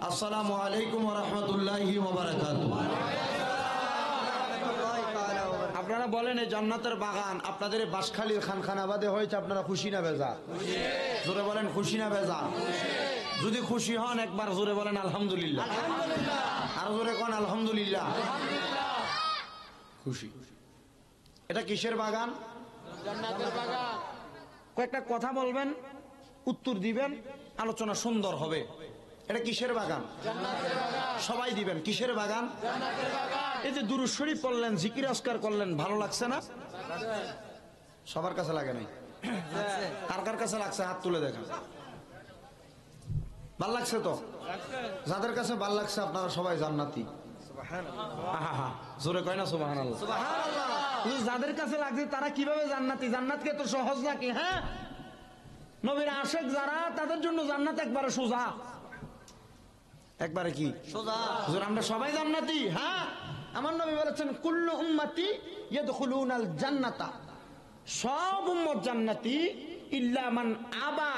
আসসালামু আলাইকুম ওয়া রাহমাতুল্লাহি ওয়া বারাকাতুহু। আপনারা বলেন এই জান্নাতের বাগান আপনাদের বাঁশখালীর খানখানাবাদে হয়েছে, আপনারা খুশি না বেজা? জোরে বলেন খুশি না বেজা? যদি খুশি হন একবার জোরে বলেন আলহামদুলিল্লাহ। আর জোরে কোন আলহামদুলিল্লাহ। খুশি। এটা কিসের বাগান? জান্নাতের বাগান। কয়েকটা কথা বলবেন, উত্তর দিবেন, আলোচনা সুন্দর হবে। এটা কিসের বাগান? জান্নাতের বাগান। সবাই দিবেন কিসের বাগান? জান্নাতের বাগান। এই যে দুরূদ শরীফ পড়লেন, জিকির আজকার করলেন, ভালো লাগছে না? সবার কাছে লাগে নাই? কার কার কাছে লাগছে হাত তুলে দেখা। ভাল লাগছে তো? যাদের কাছে ভাল লাগছে আপনারা সবাই জান্নাতি। আহা, জোরে কয় না সুবহানাল্লাহ। যাদের কাছে লাগছে তারা কিভাবে জান্নাতি? জান্নাতকে তো সহজ নাকি? হ্যাঁ, নবীর আশিক যারা তাদের জন্য জান্নাত একবারে সোজা। একবারে কি সোজা? আমরা সবাই জান্নাতি। হ্যাঁ, আমার নবী বলেছেন কুল্লু উম্মতি ইয়াদখুলুনাল জান্নাতা, সব উম্মত জান্নাতি ইল্লা মান আবা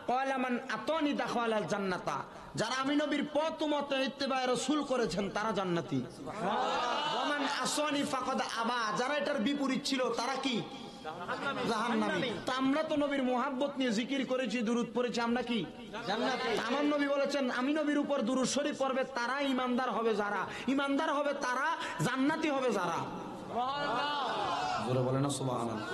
ক্বালা মান আতানি দাখালাল জান্নাতা। যারা আমি নবীর পথ মত ইত্তেবায়ে রাসূল করেছেন তারা জান্নাতি। ওয়া মান আসানি ফাকাদ আবা, যারা এটার বিপরীত ছিল তারা কি? জাহান্নামী। তো আমরা তো নবীর মুহাব্বত নিয়ে জিকির করেছি, দুরূদ পড়েছি, আমরা কি জান্নাতি? আমার নবী বলেছেন আমি নবীর উপর দুরূদ শরীফ পড়বে তারা ঈমানদার হবে, যারা ঈমানদার হবে তারা জান্নাতি হবে, যারা জোরে বলে না সুবহানাল্লাহ।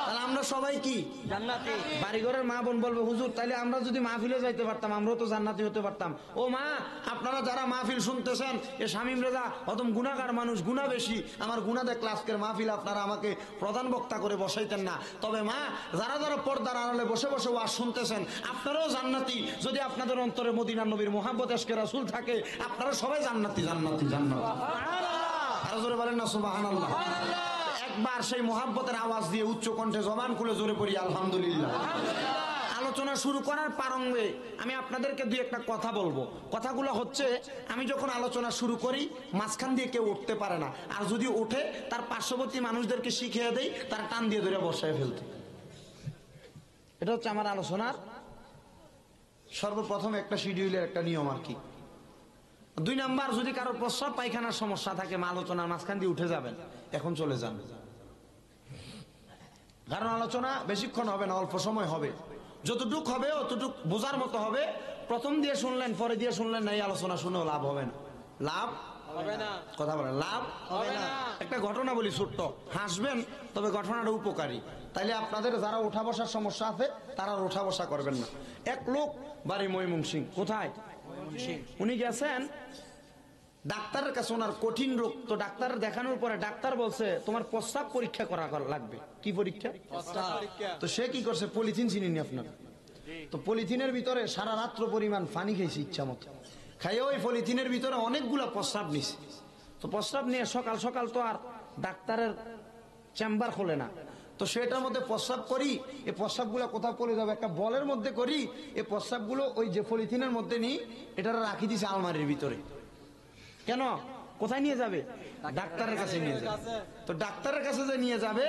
তাহলে আমরা সবাই কি জান্নাতি? বাড়িঘরের মা বোন বলবে হুজুর তাহলে আমরা যদি মাহফিলে যাইতে পারতাম আমরাও তো জান্নাতি হতে পারতাম। ও মা, আপনারা যারা মাহফিল শুনতেছেন এ শামীম রেজা অদম গুনাহগার মানুষ, গুনাহ বেশি, আমার গুনাহ দেখলে আজকের মাহফিল আপনারা আমাকে প্রধান বক্তা করে বসাইতেন না। তবে মা, যারা যারা পর্দার আড়ালে বসে বসে ওয়াজ শুনতেছেন আপনারাও জান্নাতি। যদি আপনাদের অন্তরে মদিনার নবীর মুহাব্বত এশকে রাসূল থাকে আপনারা সবাই জান্নাতি, জান্নাতি, জান্নাতি। সুবহানাল্লাহ। আর জোরে বলেন না সুবহানাল্লাহ। একবার সেই মুহাব্বতের আওয়াজ দিয়ে উচ্চ কণ্ঠে জবান খুলে জোরে পড়ি আলহামদুলিল্লাহ। আলোচনা শুরু করার প্রারম্ভে আমি আপনাদেরকে দুই একটা কথা বলবো। কথাগুলো হচ্ছে, আমি যখন আলোচনা শুরু করি মাঝখান দিয়ে কেউ উঠতে পারে না, আর যদি ওঠে তার পার্শ্ববর্তী মানুষদেরকে শিখিয়ে দেই তারা টান দিয়ে ধরে বসায় ফেলতে। এটা হচ্ছে আমার আলোচনার সর্বপ্রথম একটা শিডিউলের একটা নিয়ম আর কি। দুই নাম্বার, যদি কারো প্রস্রাব পায়খানার সমস্যা থাকে আলোচনার মাঝখান দিয়ে উঠে যাবেন, এখন চলে যান, কারণ আলোচনা বেশিক্ষণ হবে না, অল্প সময় হবে। যতটুক হবে অতটুক বোঝার মতো হবে। প্রথম দিয়ে শুনলেন পরে দিয়ে শুনলেন না, এই আলোচনা শুনেও লাভ হবে না। লাভ হবে না। কথা বলেন, লাভ হবে না। একটা ঘটনা বলি ছোট্ট, হাসবেন তবে ঘটনাটা উপকারী। তাইলে আপনাদের যারা ওঠা বসার সমস্যা আছে তারা ওঠা বসা করবেন না। এক লোক বাড়ি ময়মনসিংহ। কোথায়? উনি গেছেন ডাক্তারের কাছে, ওনার কঠিন রোগ। তো ডাক্তার দেখানোর পরে ডাক্তার বলছে তোমার প্রস্রাব পরীক্ষা করা লাগবে। কি পরীক্ষা? তো সে কি করছে, পলিথিন চিনিনি আপনার? তো পলিথিনের ভিতরে সারা রাত্র পরিমাণ পানি খেয়েছে ইচ্ছা মতো, খাইয়ে ওই পলিথিনের ভিতরে অনেকগুলা প্রস্রাব নিছে। তো প্রস্রাব নিয়ে সকাল সকাল তো আর ডাক্তারের চেম্বার খোলে না, তো সেটার মধ্যে প্রস্রাব করি। এই প্রস্রাবগুলো কোথাও পড়ে যাবে, একটা বলের মধ্যে করি। এই প্রস্রাবগুলো ওই যে পলিথিনের মধ্যে নিই, এটা রাখি দিছে আলমারির ভিতরে। কেন? কোথায় নিয়ে যাবে? ডাক্তারের কাছে নিয়ে যাবে। তো ডাক্তারের কাছে যে নিয়ে যাবে,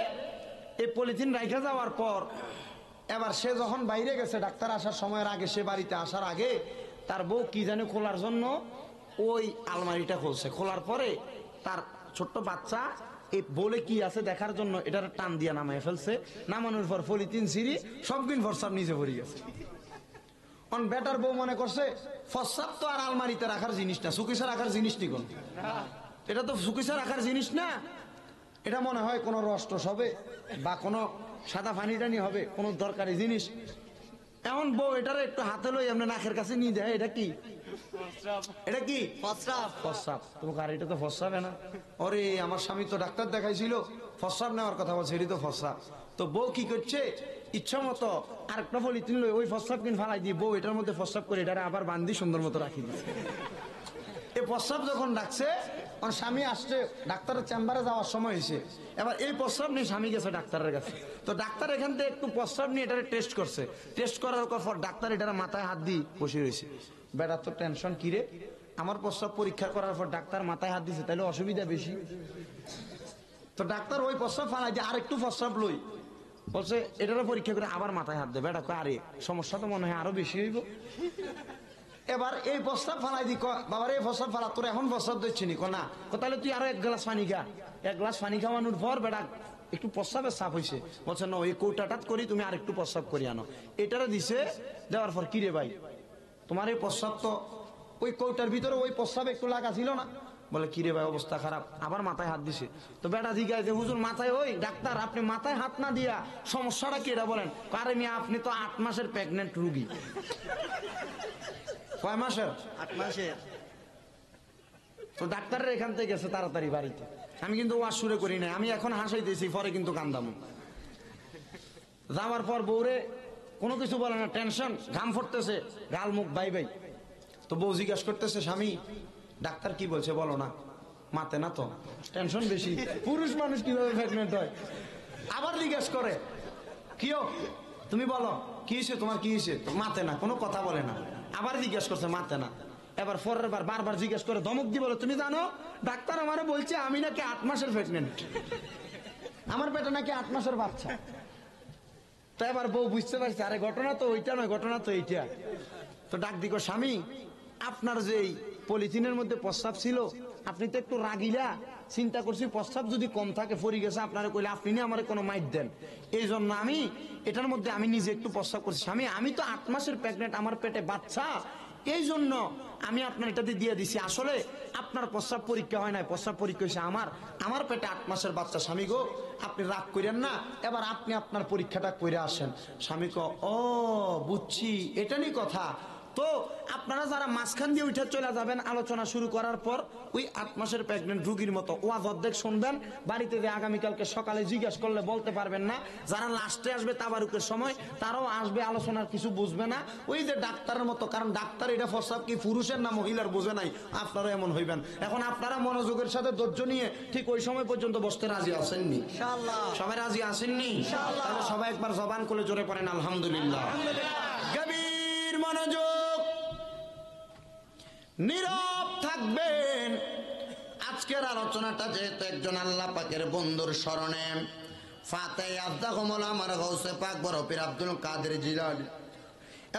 এই পলিথিন রাখা যাওয়ার পর এবার সে যখন বাইরে গেছে, ডাক্তার আসার সময়ের আগে, সে বাড়িতে আসার আগে তার বউ কি জানে খোলার জন্য ওই আলমারিটা খুলছে। খোলার পরে তার ছোট্ট বাচ্চা এই বলে কি আছে দেখার জন্য এটার টান দিয়ে নামায় ফেলছে। নামানোর পর পলিথিন সিঁড়ি সবদিন ফরসাব নিচে পড়ে গেছে। অন বেটার বউ মনে করছে ফরসাব তো আর আলমারিতে রাখার জিনিস না, সুকিসা রাখার জিনিস নি কোন, এটা তো সুকিসা রাখার জিনিস না। এটা মনে হয় কোনো রস হবে বা কোনো সাদা পানি টানি হবে, কোনো দরকারি জিনিস। এমন বউ এটারে একটু হাতে লই এমনি নাকের কাছে নিয়ে যায়, এটা কি? এটা কি? ফরসাব। তোমার এটা তো ফরসাবে না। ওরে আমার স্বামী তো ডাক্তার দেখাইছিল, ফরসাব নেওয়ার কথা বলছে, এটি তো ফরসাব। তো বউ কি করছে, ইচ্ছা মতো আরেকটা পলিথিন লই ওই ফরসাব কিন ফালাই দিয়ে বউ এটার মধ্যে ফরসাব করে এটারে আবার বান্ধি সুন্দর মতো রাখি দিচ্ছে। এই প্রস্রাব যখন ডাকছে, আমার স্বামী আসছে, ডাক্তারের চেম্বারে যাওয়ার সময় হয়েছে। এবার এই প্রস্রাব নিয়ে স্বামী গেছে ডাক্তারের কাছে। তো ডাক্তার এখান থেকে একটু প্রস্রাব নিয়ে এটারে টেস্ট করছে। টেস্ট করার পর ডাক্তার এটার মাথায় হাত দিয়ে বসে রয়েছে। বেটার তো টেনশন, কিরে আমার প্রস্রাব পরীক্ষা করার পর ডাক্তার মাথায় হাত দিছে, তাহলে অসুবিধা বেশি। তো ডাক্তার ওই প্রস্রাব ফালাই দিয়ে আর একটু প্রস্রাব লই বলছে, এটারও পরীক্ষা করে আবার মাথায় হাত দেবে। বেটা কয় আরে সমস্যা তো মনে হয় আরো বেশি হইব। এবার এই প্রস্তাব ফালাই দি, বাবার এই প্রস্তাব ফালা, তোর এখন প্রস্তাব দিচ্ছি নি, না তাহলে তুই আরো 1 গ্লাস পানি খা। 1 গ্লাস পানি খাওয়ানোর পর বেটা একটু প্রস্তাবের চাপ হয়েছে, বলছে না ওই কৌটাটাত করি, তুমি আর একটু প্রস্তাব করি আনো। এটারে দিছে, দেওয়ার পর কিরে ভাই তোমার এই প্রস্তাব তো ওই কৌটার ভিতরে ওই প্রস্তাব একটু লাগা ছিল না? বলে কিরে ভাই অবস্থা খারাপ। আবার মাথায় হাত দিছে। তো বেটা জিজ্ঞাসা, হুজুর মাথায়, ওই ডাক্তার আপনি মাথায় হাত না দিয়া সমস্যাটা কি এটা বলেন। আরে মিয়া আপনি তো 8 মাসের প্রেগনেন্ট রুগী। কয় মাসের? 8 মাসের। তো ডাক্তারের এখান থেকে গেছে তাড়াতাড়ি বাড়িতে। আমি কিন্তু ওয়াজ শুরু করি নাই, আমি এখন হাসাইতেছি, পরে কিন্তু কান্দামু। যাওয়ার পর বউরে কোনো কিছু বলে না, টেনশন, ঘাম ফুটতেছে, গাল মুখ বাই বাই। তো বউ জিজ্ঞাসা করতেছে, স্বামী ডাক্তার কি বলছে বলো না। মাতে না তো, টেনশন বেশি। পুরুষ মানুষ কিভাবে প্রেগনেন্ট হয়? আবার জিজ্ঞেস করে, কিও তুমি বলো কি হয়েছে, তোমার কি হয়েছে? মাতে না, কোনো কথা বলে না। আবার জিজ্ঞেস করছে, মাতে না। এবার পরের বার বারবার জিজ্ঞেস করে ধমক দিয়ে বলে, তুমি জানো ডাক্তার আমারে বলছে আমি নাকি 8 মাসের প্রেগনেন্ট, আমার পেটে নাকি 8 মাসের বাচ্চা। তো এবার বউ বুঝতে পারছে, আরে ঘটনা তো ওইটা নয়, ঘটনা তো এইটা। তো ডাক দিকো, স্বামী আপনার যে পলিথিনের মধ্যে প্রস্তাব ছিল, আপনি তো একটু রাগিলা, চিন্তা করছি প্রস্তাব যদি কম থাকে ফরি গেছে আপনারা কইলে আপনি না আমার কোনো মাইট দেন, এই জন্য আমি এটার মধ্যে আমি নিজে একটু প্রস্তাব করছি। স্বামী আমি তো 8 মাসের প্রেগনেন্ট, আমার পেটে বাচ্চা, এই জন্য আমি আপনার এটাতে দিয়ে দিছি। আসলে আপনার প্রস্তাব পরীক্ষা হয় নাই, প্রস্তাব পরীক্ষা হয়েছে আমার পেটে 8 মাসের বাচ্চা। স্বামী গো আপনি রাগ করেন না, এবার আপনি আপনার পরীক্ষাটা করে আসেন। স্বামী কো, ও বুঝছি, এটা নিয়ে কথা। তো আপনারা যারা মাঝখান দিয়ে উঠে চলে যাবেন আলোচনা শুরু করার পর, ওই 8 মাসের প্রেগনেন্ট রুগীর মতো ওয়াজ অর্ধেক শুনবেন, বাড়িতে যে আগামীকালকে সকালে জিজ্ঞেস করলে বলতে পারবেন না। যারা লাস্টে আসবে তাবারুকের সময়, তারাও আসবে, আলোচনার কিছু বুঝবে না, ওই যে ডাক্তারের মতো। কারণ ডাক্তার এটা প্রস্তাব কি পুরুষের না মহিলার বুঝে নাই, আপনারা এমন হইবেন। এখন আপনারা মনোযোগের সাথে ধৈর্য নিয়ে ঠিক ওই সময় পর্যন্ত বসতে রাজি আছেননি? ইনশাআল্লাহ। সবাই রাজি আছেননি? তাহলে সবাই একবার জবান খুলে জোরে পড়েন আলহামদুলিল্লাহ। গভীর মনোযোগ, নীরব থাকবেন। আজকের আলোচনাটা যেহেতু একজন আল্লাহ পাকের বন্ধুর স্মরণে, ফাতেহ আযদাহুমুল আমার গাউসে পাক বড় পীর আব্দুল কাদের জিলানী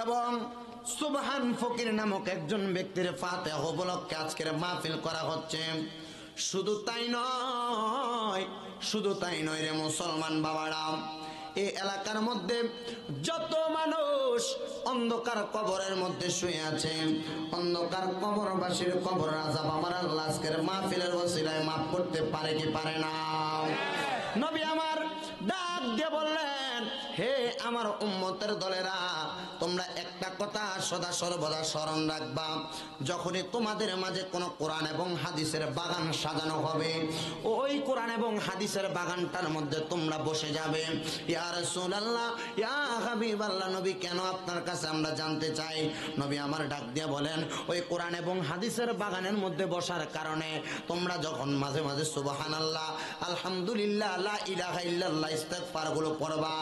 এবং সুবহান ফকির নামক একজন ব্যক্তির ফাতেহ উপলক্ষে আজকের মাহফিল করা হচ্ছে। শুধু তাই নয় রে মুসলমান বাবারা, এই এলাকার মধ্যে যত মানুষ অন্ধকার কবরের মধ্যে শুয়ে আছে, অন্ধকার কবরবাসীর কবর আযাব আমার আল্লাহ আজকের মাহফিলের ওসিলায় মাফ করতে পারে কি পারে না? নবী আমার ডাক দিয়ে বললেন, হে আমার উম্মতের দলেরা, তোমরা একটা কথা সদা সর্বদা স্মরণ রাখবা, যখনই তোমাদের মাঝে কোনো কোরআন এবং হাদিসের বাগান সাজানো হবে, ওই কোরআন এবং হাদিসের বাগানটার মধ্যে তোমরা বসে যাবে। ইয়া রাসূলুল্লাহ, ইয়া হাবিবাল্লাহ, নবী কেন? আপনার কাছে আমরা জানতে চাই। নবী আমার ডাক দিয়ে বলেন, ওই কোরআন এবং হাদিসের বাগানের মধ্যে বসার কারণে তোমরা যখন মাঝে মাঝে সুবহানাল্লাহ, আলহামদুলিল্লাহ, লা ইলাহা ইল্লাল্লাহ ইস্তিগফার গুলো পড়বা,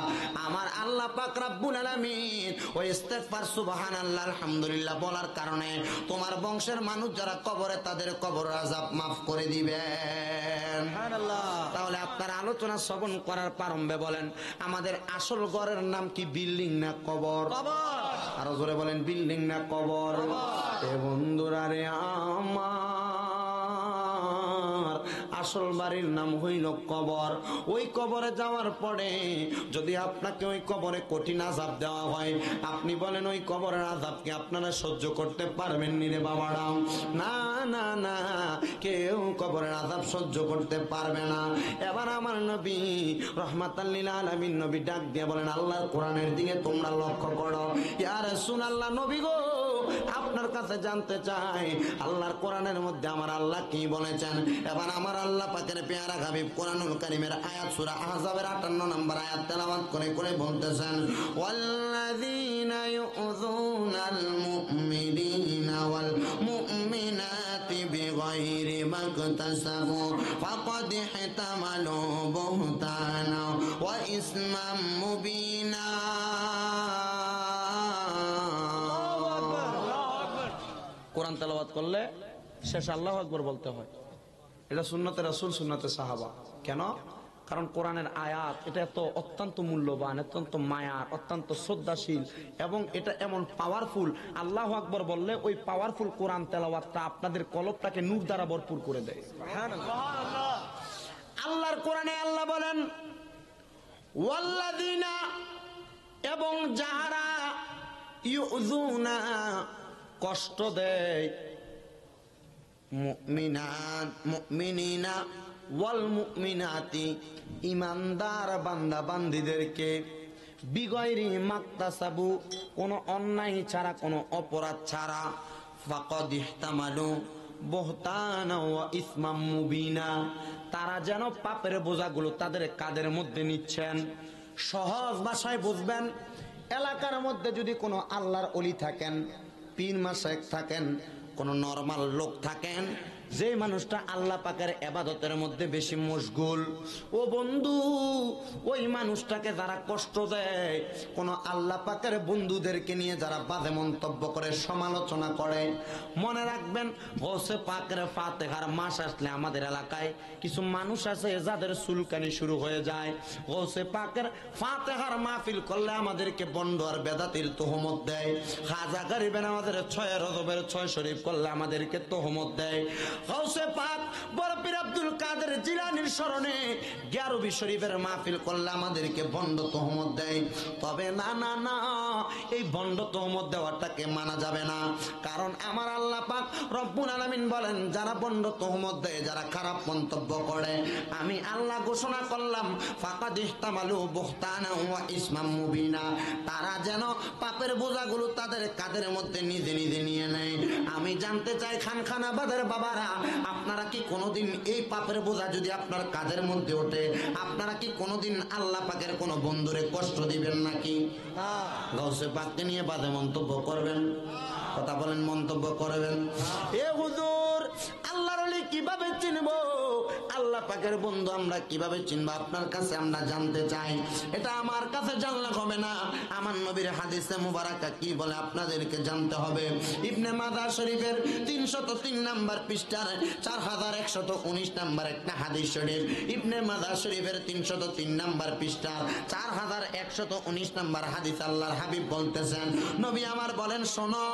আমার আল্লাহ পাক রব্বুল আলামিন ওই ইস্তিগফার সুবহানাল্লাহ আলহামদুলিল্লাহ বলার কারণে তোমার বংশের মানুষ যারা কবরে, তাদের কবর আযাব মাফ করে দিবেন। সুবহানাল্লাহ। তাহলে আপনার আলোচনা শ্রবণ করার প্রারম্ভে বলেন, আমাদের আসল ঘরের নাম কি, বিল্ডিং না কবর? কবর। আরো জোরে বলেন, বিল্ডিং না কবর? এ বন্ধুরা রে আমার, আসল বাড়ির নাম হইল কবর। ওই কবরে যাওয়ার পরে যদি আপনাকে ওই কবরে কঠিন আযাব দেওয়া হয়, আপনি বলেন ওই কবরের আযাবকে আপনারা সহ্য করতে পারবেন নি রে বাবারা? না না না, কেউ কবরের আযাব সহ্য করতে পারবে না। এবার আমার নবী রাহমাতাল লিল আলামিন নবী ডাক দিয়ে বলেন, আল্লাহর কোরআনের দিকে তোমরা লক্ষ্য করো। ইয়া রাসূলুল্লাহ, নবী গো আপনার কাছে জানতে চাই, আল্লাহর কোরআনের মধ্যে আমার আল্লাহ কি বলেছেন? এবার আমার আল্লাহ পাকের পেয়ারা হাবিব কোরআনুল কারীমের আয়াত সূরা আহজাবের 58 নম্বর আয়াত তেলাওয়াত করে করে বলতেছেন, ওয়াল্লাযীনা ইউযুনাল মুমিনিনা ওয়াল মুমিনাতি বিগাইরি মাকতাসাবু ফাকাদ ইহতামালু বুহতানা ওয়া ইসমান মুবিনা। কোরআন তেলাওয়াত করলে শেষ আল্লাহু আকবার বলতে হয়। এটা সুন্নতে রাসূল, সুন্নতে সাহাবা। কেন? কারণ কোরআনের আয়াত এটা এত অত্যন্ত মূল্যবান, অত্যন্ত মায়ার, অত্যন্ত শ্রদ্ধাশীল এবং এটা এমন পাওয়ারফুল। আল্লাহু আকবার বললে ওই পাওয়ারফুল কোরআন তেলাওয়াতটা আপনাদের কলবটাকে নূর দ্বারা ভরপুর করে দেয়। আল্লাহর কোরআনে আল্লাহ বলেন ওয়াল্লাযিনা, এবং যাহারা ইউযুনা কষ্ট দেয় মুমিনিনা ওয়াল মুমিনাতি ইমানদার বান্দা বান্দীদেরকে বিগয়রি মাকতাসাবু, কোন অন্যায় ছাড়া, কোন অপরাধ ছাড়া, ফাকাদ ইহতামালু বুহতানা ওয়া ইসমাম মুবিনা, তারা যেন পাপের বোঝাগুলো তাদের কাঁধের মধ্যে নিচ্ছেন। সহজ ভাষায় বুঝবেন, এলাকার মধ্যে যদি কোনো আল্লাহর ওলি থাকেন, পীর মাশায়েখ থাকেন, কোন নরমাল লোক থাকেন, যে মানুষটা আল্লাহ পাকের ইবাদতের মধ্যে বেশি মশগুল, ও বন্ধু, ওই মানুষটাকে যারা কষ্ট দেয়, কোন আল্লাহ পাকের বন্ধুদেরকে নিয়ে যারা বাজে মন্তব্য করে, সমালোচনা করে, মনে রাখবেন গৌসে পাকের ফাতিহার মাস আসলে আমাদের এলাকায় কিছু মানুষ আছে যাদের চুলকানি শুরু হয়ে যায়। গৌসে পাকের ফাতিহার মাহফিল করলে আমাদেরকে বন্ড আর বেদাতির তহমত দেয়। খাজা গরিবে আমাদের 6 রজবের 6 শরীফ করলে আমাদেরকে তহমত দেয়। গৌসে পাক বড় পীর আব্দুল কাদের জিলানীর স্মরণে 11 শরীফের মাহফিল করলে আমাদেরকে বন্ড তহমত দেয়। তবে না না না, এই বন্ড তহমত দেওয়াটাকে মানা যাবে না। কারণ আমার আল্লাহ পাক রব্বুল আলামিন বলেন, যারা বন্ড তহমত দেয়, যারা খারাপ মন্তব্য করে, আমি আল্লাহ ঘোষণা করলাম ফাকাদ ইহতামালু বুহতানা ওয়া ইসমাম মুবিনা, তারা যেন পাপের বোঝাগুলো তাদের কাঁধের মধ্যে নিজে নিজে নিয়ে নেয়। আমি জানতে চাই খানখানাবাদের বাবারা, আপনারা কি কোনোদিন এই পাপের বোঝা যদি আপনার কাঁধের মধ্যে ওঠে, আপনারা কি কোনোদিন আল্লাহ পাকের কোন বন্ধুরে কষ্ট দিবেন নাকি? গাউসে পাককে নিয়ে বাজে মন্তব্য করবেন? কথা বলেন, মন্তব্য করবেন? এ হুজুর, আল্লাহর ওলি কিভাবে চিনবো, আল্লাহ পাকের বন্ধু আমরা কিভাবে চিনবো, আপনার কাছে আমরা জানতে চাই। এটা আমার কাছে জানলে হবে না, আমার নবীর হাদিসে মুবারাকা কি বলে আপনাদেরকে জানতে হবে। ইবনে মাজাহ শরীফের 303 নাম্বার পৃষ্ঠার 4119 নাম্বার একটা হাদিস শরীফ। ইবনে মাজাহ শরীফের 303 নাম্বার পৃষ্ঠার 4119 নাম্বার হাদিস আল্লাহর হাবিব বলতেছেন, নবী আমার বলেন, শোনো,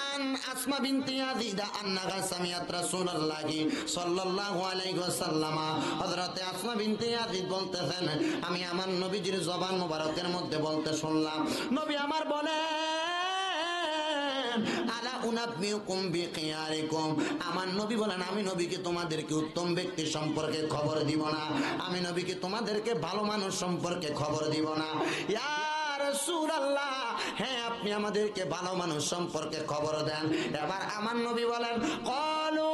আন আসমা বিনতি ইয়াজিদ আন্নাহা সামিআত রাসূলুল্লাহি সাল্লাল্লাহু আলাইহি ওয়াসাল্লাম, হযরত আসমা বিনতি ইয়াজিদ বলতেছেন, আমি আমার নবীজির জবান মোবারকের মধ্যে বলতে শুনলাম, নবী আমার বলেন, আলা উনাব্বিউকুম বিখিয়ারিকুম, আমার নবী বলেন, আমি নবীকে তোমাদেরকে উত্তম ব্যক্তি সম্পর্কে খবর দিব না, আমি নবীকে তোমাদেরকে ভালো মানুষ সম্পর্কে খবর দিব না। ইয়া রাসূলুল্লাহ, হ্যাঁ আপনি আমাদেরকে ভালো মানুষ সম্পর্কে খবর দেন। এবার আমার নবী বলেন, ক্বালু,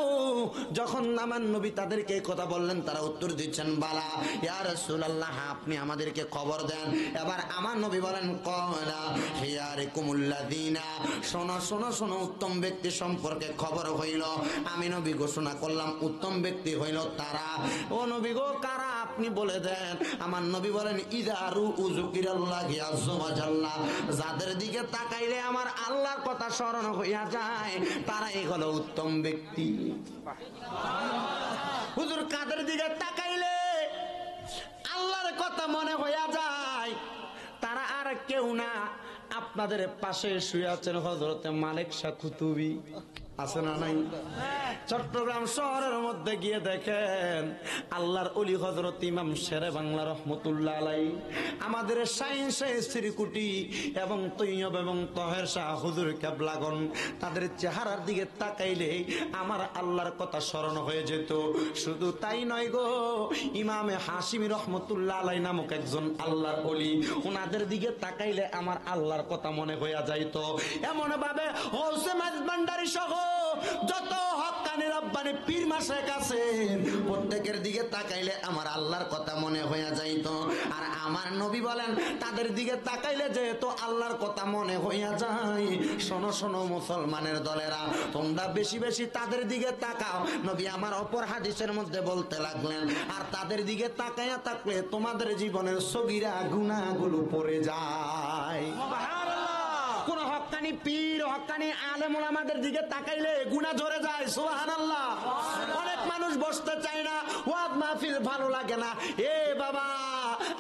যখন আমার নবী তাদেরকে কথা বললেন, তারা উত্তর দিচ্ছেন, বালা ইয়া রাসূলুল্লাহ, আপনি আমাদেরকে খবর দেন। এবার আমার নবী বলেন, ক্বালা খিয়ারিকুমুল্লাযিনা, শোনো শোনো শোনো, উত্তম ব্যক্তি সম্পর্কে খবর হইল, আমি নবী ঘোষণা করলাম, উত্তম ব্যক্তি হইল তারা। ও নবী গো, কারা আপনি বলে দেন। আমার নবী বলেন, ইযারু উযকিরাল্লাহি আযজা ওয়া জাল্লা, যাদের দিকে তাকাইলে আমার আল্লাহর কথা স্মরণ হইয়া যায়, তারাই হলো উত্তম ব্যক্তি। হুজুর, কাদের দিকে তাকাইলে আল্লাহর কথা মনে হইয়া যায়, তারা আর কেউ না, আপনাদের পাশে শুয়ে আছেন হযরতে মালিক শাহ কুতুবী, আছে না নাই? চট্টগ্রাম শহরের মধ্যে গিয়ে দেখেন আল্লাহর ওলি হযরত ইমাম শেরে বাংলা রহমতুল্লাহ আলাইহি, আমাদের শাইন শাহ শ্রীকুটি এবং তৈয়ব এবং তহের শাহ হুজুর কেবলাগন, তাদের চেহারার দিকে তাকাইলে আমার আল্লাহর কথা স্মরণ হয়ে যেত। শুধু তাই নয় গো, ইমামে হাশিমি রহমতুল্লাহ আলাইহি নামক একজন আল্লাহর ওলি, ওনাদের দিকে তাকাইলে আমার আল্লাহর কথা মনে হইয়া যাইতো। এমন ভাবে গৌসে মাঝভান্ডারী সহ যত হক্কানি রব্বানি পীর মাশায়েখ আছেন, প্রত্যেকের দিকে তাকাইলে আমার আল্লাহর কথা মনে হইয়া যাইতো। আর আমার নবী বলেন, তাদের দিকে তাকাইলে যেহেতু আল্লাহর কথা মনে হইয়া যায়, শোনো শোনো মুসলমানের দলেরা, তোমরা বেশি বেশি তাদের দিকে তাকাও। নবী আমার অপর হাদিসের মধ্যে বলতে লাগলেন, আর তাদের দিকে তাকাইয়া থাকলে তোমাদের জীবনের সগীরা গুনাহগুলো পড়ে যায়। কোন হক্কানি পীর, হক্কানি আলেম ওলামাদের দিকে তাকাইলে গুনাহ ঝরে যায়। সুবহানাল্লাহ। অনেক মানুষ বসতে চায় না, ওয়াজ মাহফিল ভালো লাগে না। এ বাবা,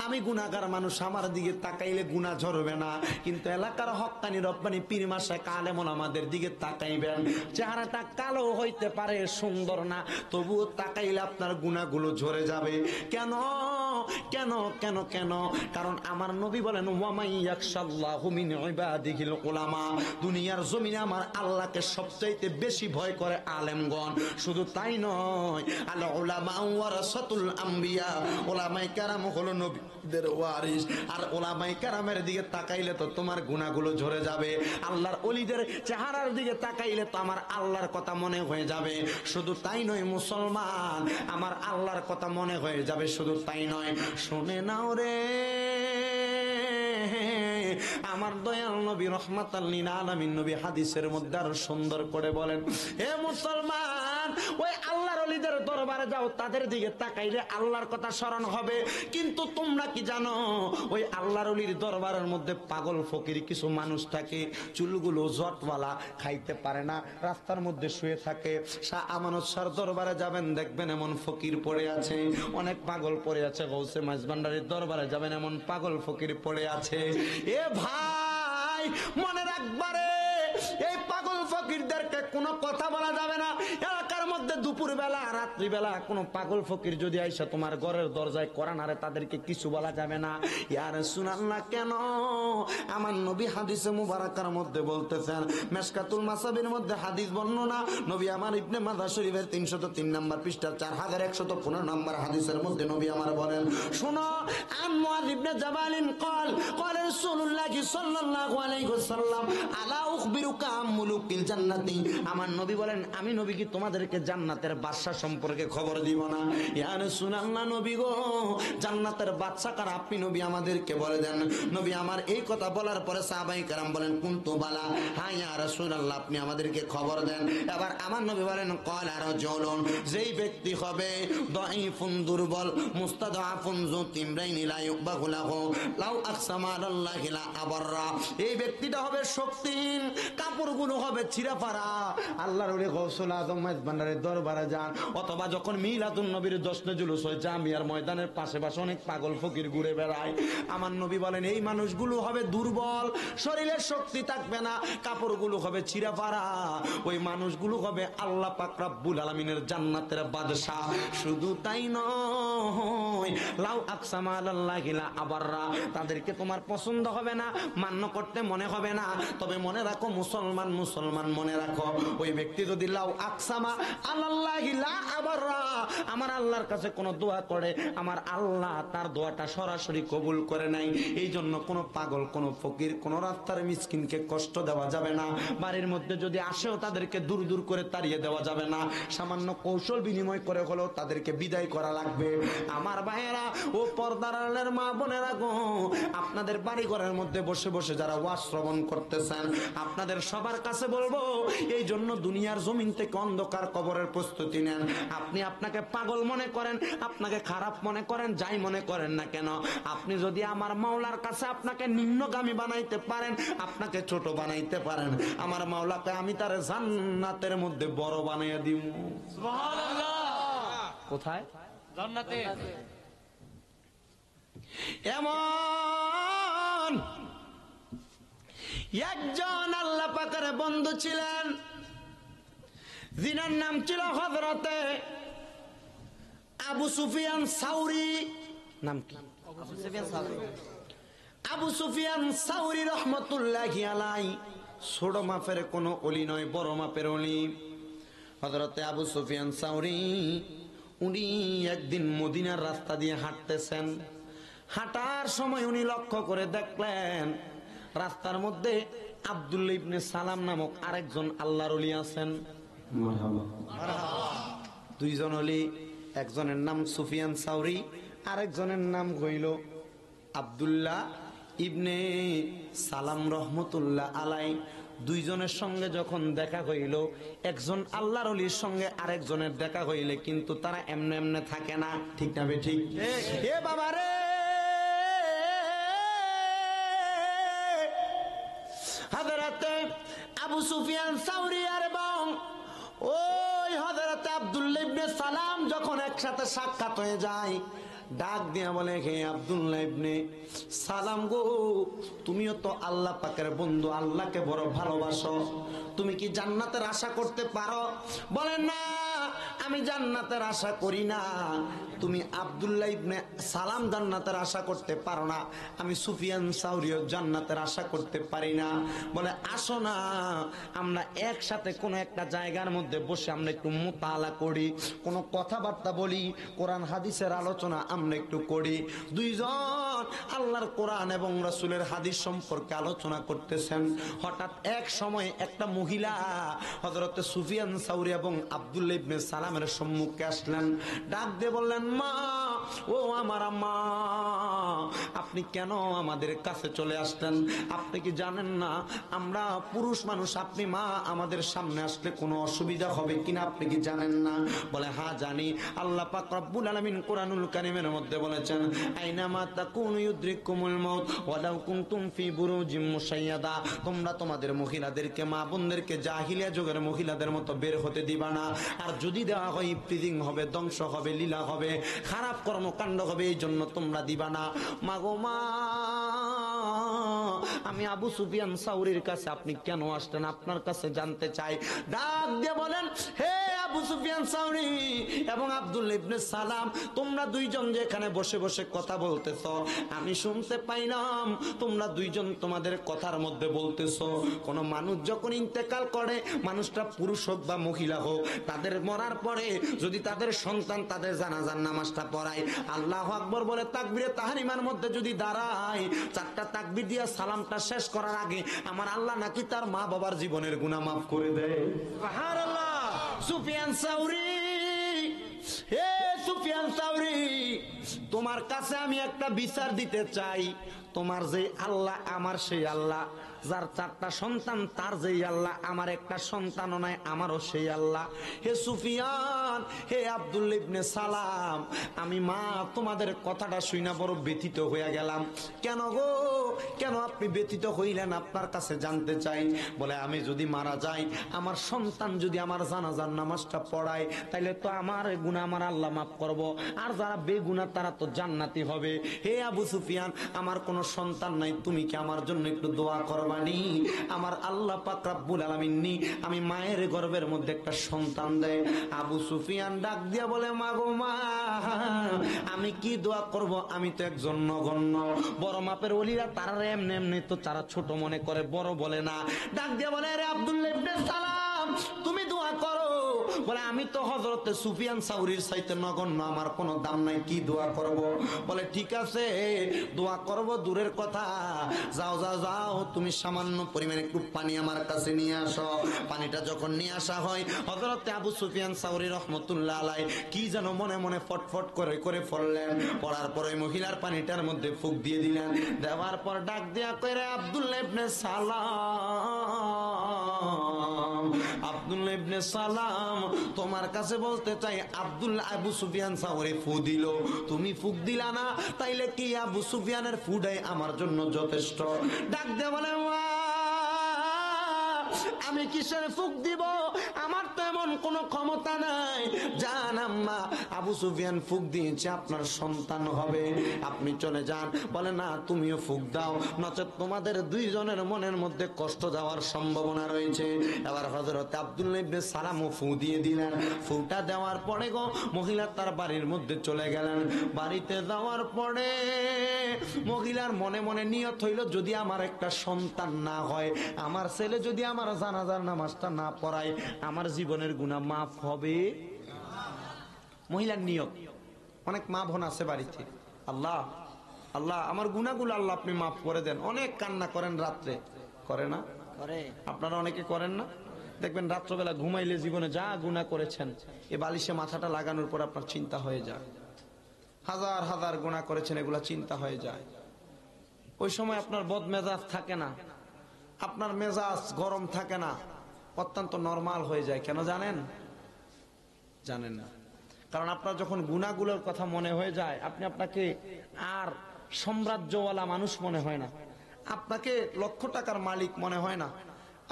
আমি গুনাহগার মানুষ, আমার দিকে তাকাইলে গুনাহ ঝরবে না, কিন্তু এলাকার হক্কানি রব্বানি পীর মাশায়েখ আলেম ওলামাদের দিকে তাকাইবেন। চেহারাটা কালো হইতে পারে, সুন্দর না, তবুও তাকাইলে আপনার গুনাহগুলো ঝরে যাবে। কেন কেন কেন কেন? কারণ আমার নবী বলেন, ওয়ামাই ইয়াখশাল্লাহু মিন ইবাদিহিল উলামা, দুনিয়ার জমিনে আমার আল্লাহকে সবচাইতে বেশি ভয় করে আলেমগণ। শুধু তাই নয়, আল উলামা ওয়ারাসাতুল আম্বিয়া, উলামায়ে কেরাম হলো নবীদের ওয়ারিস। আর উলামায়ে কেরামের দিকে তাকাইলে তো তোমার গুনাহগুলো ঝরে যাবে। আল্লাহর ওলিদের চেহারার দিকে তাকাইলে তো আমার আল্লাহর কথা মনে হয়ে যাবে। শুধু তাই নয় মুসলমান, আমার আল্লাহর কথা মনে হয়ে যাবে। শুধু তাই নয়, শুনে নাও রে, আমার দয়াল নবী রহমাতাল লিল আলামিন নবী হাদিসের মধ্যে আরো সুন্দর করে বলেন, হে মুসলমান, ওই আল্লাহর ওলিদের দরবারে যাও, তাদের দিকে তাকাইলে আল্লাহর কথা স্মরণ হবে। কিন্তু তোমরা কি জানো, ওই আল্লাহর ওলির দরবারের মধ্যে পাগল ফকির কিছু মানুষ থাকে, চুলগুলো জটওয়ালা, খাইতে পারে না, রাস্তার মধ্যে শুয়ে থাকে। শাহ আমানত শাহর দরবারে যাবেন, দেখবেন এমন ফকির পড়ে আছে, অনেক পাগল পড়ে আছে। গৌসে মাঝভান্ডারির দরবারে যাবেন, এমন পাগল ফকির পড়ে আছে। এ ভাই, মনে রাখবারে, এই পাগল ফকিরদেরকে কোনো কথা বলা যাবে না। এলাকার মধ্যে দুপুর বেলা, রাত্রি বেলা কোনো পাগল ফকির যদি আইসা তোমার ঘরের দরজায় কোরআন আরে, তাদেরকে কিছু বলা যাবে না। ইয়া রাসূলুল্লাহ, কেন? আমার নবী হাদিসে মুবারাকার মধ্যে বলতেছেন, মিশকাতুল মাসাবির মধ্যে হাদিস বর্ণনা, নবী আমার ইবনে মাজাহ শরীফের 303 নম্বর পৃষ্ঠা 4115 নম্বর হাদিসের মধ্যে নবী আমার বলেন, শুনো, আন মুআয ইবনে জাবালিন قال قال رسول الله صلى الله عليه وسلم আলা উখবিরুকা আম মুলুকিল জান্নাতি, আমার নবী বলেন, আমি নবী কি তোমাদেরকে জান্নাতের বাদশা সম্পর্কে খবর দিব না? ইয়া রাসূলুল্লাহ, নবী গো, জান্নাতের বাদশা কারা? আপনি নবী আমাদেরকে বলে দেন। নবী আমার এই কথা বলার পরে সাহাবায়ে কেরাম বলেন, কুনতু বালা, হ্যাঁ ইয়া রাসূলুল্লাহ, আপনি আমাদেরকে খবর দেন। এবার আমার নবী বলেন, ক্বালা রাজুলুন, যেই ব্যক্তি হবে দাঈফুন, দুর্বল, মুস্তাদআফুন, যু তিমরাইনি লা ইউবাহু লাহু লাউ আকসামা আলাল্লাহি লা আবাররা, এই ব্যক্তিটা হবে শক্তিহীন, কাপড়গুলো হবে ছিঁড়াফাড়া। আল্লাহর ওলি গৌসুল আজম মাইজভান্ডারির দরবারে যান, অথবা যখন মিলাদুন নবীর জশ্নে জুলুস হয়, জামিয়ার ময়দানের পাশে পাশে অনেক পাগল ফকির ঘুরে বেড়ায়। আমার নবী বলেন, এই মানুষগুলো হবে দুর্বল, শরীরের শক্তি থাকবে না, কাপড়গুলো হবে ছিঁড়াফাড়া। ওই মানুষগুলো হবে আল্লাহ পাক রব্বুল আলামিনের জান্নাতের বাদশা। শুধু তাই নয়, লাউ আকসামা আলাল্লাহি লা আবাররা, তাদেরকে তোমার পছন্দ হবে না, মান্য করতে মনে হবে না। তবে মনে রাখো মুসলমান, মুসলমান মনে রাখো, ওই ব্যক্তি যদি লাউ আকসামা আলাল্লাহি লা আবাররা, আমার আল্লাহর কাছে কোনো দোয়া করে, আমার আল্লাহ তার দোয়াটা সরাসরি কবুল করে নাই। এই জন্য কোনো পাগল, কোনো ফকির, কোনো রাস্তার মিসকিনকে কষ্ট দেওয়া যাবে না। বাড়ির মধ্যে যদি আসেও তাদেরকে দূর দূর করে তাড়িয়ে দেওয়া যাবে না। সামান্য কৌশল বিনিময় করে হলেও তাদেরকে বিদায় করা লাগবে। আমার ভাইয়েরা ও পর্দার আড়ালের মা বোনেরা গো, আপনাদের বাড়ি ঘরের মধ্যে বসে বসে যারা ওয়াজ শ্রবণ করতেছেন, আপনাদের সবার কাছে বলবো, এই জন্য দুনিয়ার জমিন থেকে অন্ধকার কবরের প্রস্তুতি নেন। আপনি আপনাকে পাগল মনে করেন, আপনাকে খারাপ মনে করেন, যাই মনে করেন না কেন, আপনি যদি আমার মাওলার কাছে আপনাকে নিম্নগামী বানাইতে পারেন, আপনাকে ছোট বানাইতে পারেন, আমার মাওলাকে আমি তার জান্নাতের মধ্যে বড় বানাইয়া দিব। সুবহানাল্লাহ। কোথায়? জান্নাতে। এমন একজন আল্লাহ পাকের বন্ধু ছিলেন, যিনার নাম ছিল হযরতে আবু সুফিয়ান সাউরি। নাম কি? আবু সুফিয়ান সাউরি রহমতুল্লাহি আলাইহি। ছোট মাপের কোন ওলি নয়, বড় মাপের ওলি হযরতে আবু সুফিয়ান সাউরি। উনি একদিন মদিনার রাস্তা দিয়ে হাঁটতেছেন, হাঁটার সময় উনি লক্ষ্য করে দেখলেন রাস্তার মধ্যে আব্দুল্লাহ ইবনে সালাম নামক আরেকজন আল্লাহর ওলি আছেন। দুইজন ওলি, একজনের নাম সুফিয়ান সাউরি, আরেকজনের নাম হইল আব্দুল্লাহ ইবনে সালাম রহমতুল্লাহ আলাই। দুইজনের সঙ্গে যখন দেখা হইল, একজন আল্লাহর ওলির সঙ্গে আরেকজনের দেখা হইলে কিন্তু তারা এমনে এমনে থাকে না, ঠিক না বে ঠিক? এ বাবা রে, হযরতে আবু সুফিয়ান সাউরি আর এবং ওই হযরতে আব্দুল্লাহ ইবনে সালাম যখন একসাথে সাক্ষাৎ হয়ে যায়, ডাক দিয়া বলে, হে আব্দুল্লাহ ইবনে সালাম গো, তুমিও তো আল্লাহ পাকের বন্ধু, আল্লাহকে বড় ভালোবাসো, তুমি কি জান্নাতের আশা করতে পারো? বলে না, আমি জান্নাতের আশা করি না। তুমি আব্দুল্লাহ ইবনে সালাম জান্নাতের আশা করতে পারো না, আমি সুফিয়ান সাউরিও জান্নাতের আশা করতে পারি না। বলে আসো না, আমরা একসাথে কোনো একটা জায়গার মধ্যে বসে আমরা একটু মুতালা করি, কোনো কথাবার্তা বলি, কোরআন হাদিসের আলোচনা আমরা একটু করি। দুইজন আল্লাহর কোরআন এবং রাসূলের হাদিস সম্পর্কে আলোচনা করতেছেন। হঠাৎ এক সময় একটা মহিলা হযরত সুফিয়ান সাউরি এবং আব্দুল্লাহ ইবনে সালামের সম্মুখে আসলেন। ডাক দিয়ে বললেন, মা, ও আমার আম্মা, আপনি কেন আমাদের কাছে চলে আসলেন? আপনি কি জানেন না আমরা পুরুষ মানুষ, আপনি মা আমাদের সামনে আসলে কোনো অসুবিধা হবে কিনা আপনি কি জানেন না? বলে হ্যাঁ জানি। আল্লাহ পাক রব্বুল আলামিন কোরআনুল কারীমের মধ্যে বলেছেন, আইনামা তাকুনু ইউদরিকুমুল মাউত ওয়ালাউ কুনতুম ফি বুরুজিম মুশাইয়াদা, তোমরা তোমাদের মহিলাদেরকে, মা বোনদেরকে জাহিলিয়া যুগের মহিলাদের মতো বের হতে দিবা না। আর যদি দেওয়া হয় ইফতিজিং হবে, ধ্বংস হবে, লীলা হবে, খারাপ কর্মকাণ্ড হবে, এই জন্য তোমরা দিবা না। মাগো মা, আমি আবু সুফিয়ান সাউরির কাছে আপনি কেন আসলেন, আপনার কাছে জানতে চাই। ডাক দিয়ে বলেন, হে আবু সুফিয়ান সাউরি এবং আব্দুল্লাহ ইবনে সালাম, তোমরা দুইজন যে এখানে বসে বসে কথা বলতেছো, আমি শুনতে পাইলাম তোমরা দুইজন তোমাদের কথার মধ্যে বলতেছো, কোন মানুষ যখন ইন্তেকাল করে, মানুষটা পুরুষ হোক বা মহিলা হোক, তাদের মরার পরে যদি তাদের সন্তান তাদের জানাজার নামাজটা পড়ায়, আল্লাহু আকবার বলে তাকবীরে তাহরিমার মধ্যে যদি দাঁড়ায়, চারটা তাকবীর দিয়া সালামটা শেষ করার আগে আমার আল্লাহ নাকি তার মা বাবার জীবনের গুনাহ মাফ করে দেয়। সুবহানাল্লাহ। সুফিয়ান সাউরি, হে সুফিয়ান সাউরি, তোমার কাছে আমি একটা বিচার দিতে চাই। তোমার যে আল্লাহ আমার সেই আল্লাহ, যার চারটা সন্তান তার যেই আল্লাহ, আমার একটা সন্তানও নাই, আমারও সেই আল্লাহ। হে সুফিয়ান, হে আব্দুল্লাহ ইবনে সালাম, আমি মা তোমাদের কথাটা শুনে বড় ব্যথিত হয়ে গেলাম। কেন গো, কেন আপনি ব্যথিত হইলেন? আপনার কাছে জানতে চাই। বলে আমি যদি মারা যাই, আমার সন্তান যদি আমার জানাজার নামাজটা পড়ায়, তাইলে তো আমার গুনাহ আমার আল্লাহ মাফ করব, আর যারা বেগুনাহ তারা তো জান্নাতি হবে। হে আবু সুফিয়ান, আমার কোনো সন্তান নাই, তুমি কি আমার জন্য একটু দোয়া করবানি? আমার আল্লাহ পাক রব্বুল আলামিন আমি মায়ের গর্ভের মধ্যে একটা সন্তান দেয়। আবু সুফিয়ান ডাক দিয়া বলে, মা গো মা, আমি কি দোয়া করব? আমি তো একজন নগণ্য, বড় মাপের ওলিরা তারা এমনি এমনি তো তারা ছোট মনে করে, বড় বলে না। ডাক দিয়া বলে, রে আব্দুল্লাহ ইবনে সালাম, তুমি দোয়া করো। বলে আমি তো হযরতে সুফিয়ান সাউরির চাইতে নগণ্য, আমার কোনো দাম নাই, কি দোয়া করব? বলে ঠিক আছে, দোয়া করব দূরের কথা, যাও যাও যাও, তুমি সামান্য পরিমাণে একটু পানি আমার কাছে নিয়ে আসো। পানিটা যখন নিয়ে আসা হয়, হযরতে আবু সুফিয়ান সাউরি রাহমাতুল্লাহ আলাইহি কি যেন মনে মনে ফটফট করে করে পড়লেন। পড়ার পরে মহিলার পানিটার মধ্যে ফুঁক দিয়ে দিলেন। দেওয়ার পর ডাক দিয়া কইরে, আব্দুল্লাহ ইবনে সালাম, আব্দুল্লাহ ইবনে সালাম, তোমার কাছে বলতে চাই, আব্দুল্লাহ আবু সুফিয়ান সাউরি ফু দিল, তুমি ফুক দিলা না, তাইলে কি আবু সুফিয়ানের ফুডাই আমার জন্য যথেষ্ট? ডাক দিয়ে বলে, আমি কিসের ফুক দিব? আমার তো এমন কোনো ক্ষমতা নাই। জান আম্মা, আবু সুফিয়ান ফুক দিয়েছে, আপনার সন্তান হবে, আপনি চলে যান। বলে না, তুমিও ফুক দাও, নচেত তোমাদের দুইজনের মনের মধ্যে কষ্ট দেওয়ার সম্ভাবনা রয়েছে। এবার হযরত আব্দুল্লাহ ইবনে সালামও ফু দিয়ে দিলেন। ফুটা দেওয়ার পরে গো, মহিলা তার বাড়ির মধ্যে চলে গেলেন। বাড়িতে যাওয়ার পরে মহিলার মনে মনে নিয়ত হইল, যদি আমার একটা সন্তান না হয়, আমার ছেলে যদি আমার জানাজার নামাজটা না পড়ায়, আমার জীবনের গুনাহ মাফ হবে। মহিলার নিয়ত। অনেক মা বোন আছে বাড়িতে, আল্লাহ আল্লাহ আমার গুনাহগুলো আল্লাহ আপনি মাফ করে দেন। অনেক কান্না করেন রাত্রে, করে না? করে। আপনারা অনেকে করেন না? দেখবেন রাত্রবেলা ঘুমাইলে জীবনে যা গুনাহ করেছেন, এ বালিশে মাথাটা লাগানোর পর আপনার চিন্তা হয়ে যায়, হাজার হাজার গুনাহ করেছেন, এগুলা চিন্তা হয়ে যায়। ওই সময় আপনার বদ মেজাজ থাকে না, আপনার মেজাজ গরম থাকে না, অত্যন্ত নরমাল হয়ে যায়। কেন জানেন? জানেন না। কারণ আপনার যখন গুনাহগুলোর কথা মনে হয়ে যায়, আপনাকে আর সাম্রাজ্যওয়ালা মানুষ মনে হয় না, আপনাকে লক্ষ টাকার মালিক মনে হয় না,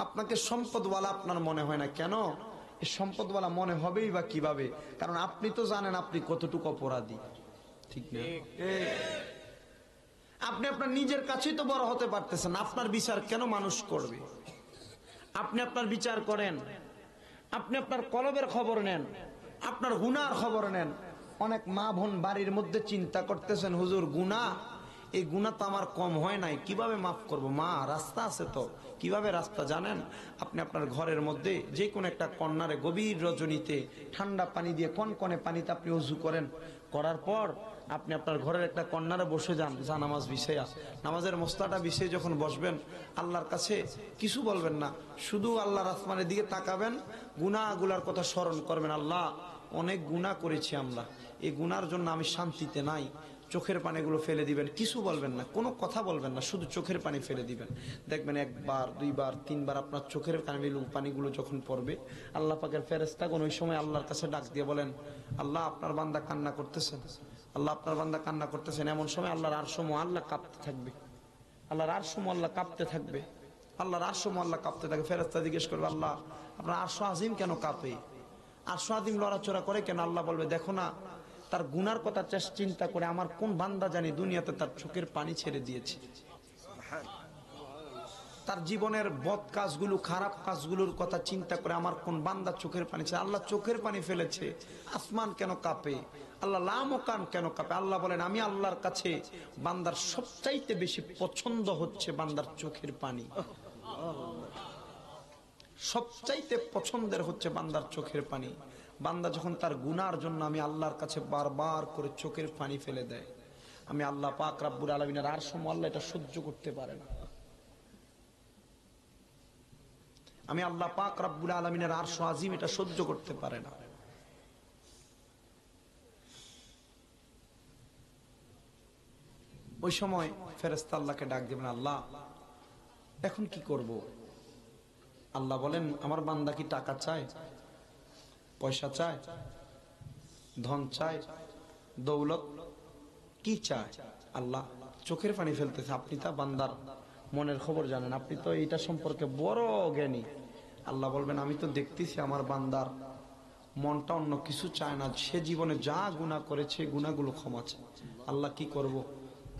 আপনাকে সম্পদওয়ালা আপনার মনে হয় না। কেন? এই সম্পদওয়ালা মনে হবেই বা কিভাবে? কারণ আপনি তো জানেন আপনি কতটুকু অপরাধী, ঠিক না? আপনি আপনার নিজের কাছেই তো বড় হতে পারতেছেন, আপনার বিচার কেন মানুষ করবে? আপনি আপনার বিচার করেন, আপনি আপনার কলবের খবর নেন, আপনার গুনার খবর নেন। অনেক মা বোন বাড়ির মধ্যে চিন্তা করতেছেন, হুজুর গুনাহ, এই গুনাহ তো আমার কম হয় নাই, কিভাবে মাফ করব? মা, রাস্তা আছে তো। কিভাবে রাস্তা জানেন? আপনি আপনার ঘরের মধ্যে যে কোনো একটা কর্নারে গভীর রজনীতে ঠান্ডা পানি দিয়ে কনকনে পানিতে আপনি ওযু করেন, করার পর আপনি আপনার ঘরের একটা কর্নারে বসে যান, যা নামাজ বিছাইয়া, নামাজের মসলাটা বিছিয়ে যখন বসবেন, আল্লাহর কাছে কিছু বলবেন না, শুধু আল্লাহর আসমানের দিকে তাকাবেন, গুনাহগুলার কথা স্মরণ করবেন। আল্লাহ, অনেক গুনাহ করেছি আমরা, এই গুনার জন্য আমি শান্তিতে নাই। চোখের পানিগুলো ফেলে দিবেন, কিছু বলবেন না, কোনো কথা বলবেন না, শুধু চোখের পানি ফেলে দিবেন। দেখবেন একবার, দুইবার, তিনবার আপনার চোখের পানিগুলো যখন পড়বে, আল্লাহ পাকের ফেরেশতাগণ ওই সময় আল্লাহর কাছে ডাক দিয়ে বলেন, আল্লাহ আপনার বান্দা কান্না করতেছেন, আল্লাহ আপনার বান্দা কান্না করতেছেন। এমন সময় আল্লাহর আরশ আল্লাহ কাঁপতে থাকবে, আল্লাহর আরশ আল্লাহ কাঁপতে থাকবে, আল্লাহর আরশ আল্লাহ কাঁপতে থাকবে। ফেরেশতা জিজ্ঞেস করবে, আল্লাহ আপনার আরশ আজিম কেন কাঁপে? আরশ আজিম লড়াচড়া করে কেন? আল্লাহ বলবে, দেখো না, তার গুনার কথা চিন্তা করে আমার কোন বান্দা জানি দুনিয়াতে তার চোখের পানি ছেড়ে দিয়েছে, তার জীবনের বদ কাজগুলো, খারাপ কাজগুলোর কথা চিন্তা করে আমার কোন বান্দা চোখের পানি ছেড়ে। আল্লাহ চোখের পানি ফেলেছে, আসমান কেন কাঁপে? আল্লাহ লামকান কেন কাঁপে? আল্লাহ বলেন, আমি আল্লাহর কাছে বান্দার সবচাইতে বেশি পছন্দ হচ্ছে বান্দার চোখের পানি, সবচাইতে পছন্দের হচ্ছে বান্দার চোখের পানি। বান্দা যখন তার গুনার জন্য আমি আল্লাহর কাছে বারবার করে চোখের পানি ফেলে দেয়, আমি আল্লাহ পাক রব্বুল আলামিনের আরশ আল্লাহ এটা সহ্য করতে পারে না। আমি আল্লাহ পাক রব্বুল আলামিনের আরশ আজিম এটা সহ্য করতে পারে না। ওই সময় ফেরেশতা আল্লাহকে ডাক দিবেন, আল্লাহ এখন কি করব? আল্লাহ বলেন, আমার বান্দা কি টাকা চায়, পয়সা চায়, ধন চায়, দৌলত, কি চায়? আল্লাহ চোখের পানি ফেলতেছে। আপনি তা বান্দার মনের খবর জানেন, আপনি তো এইটা সম্পর্কে বড় জ্ঞানী। আল্লাহ বলবেন, আমি তো দেখতেছি আমার বান্দার মনটা অন্য কিছু চায় না, সে জীবনে যা গুনাহ করেছে গুনাহগুলো ক্ষমা চায়। আল্লাহ কি করব?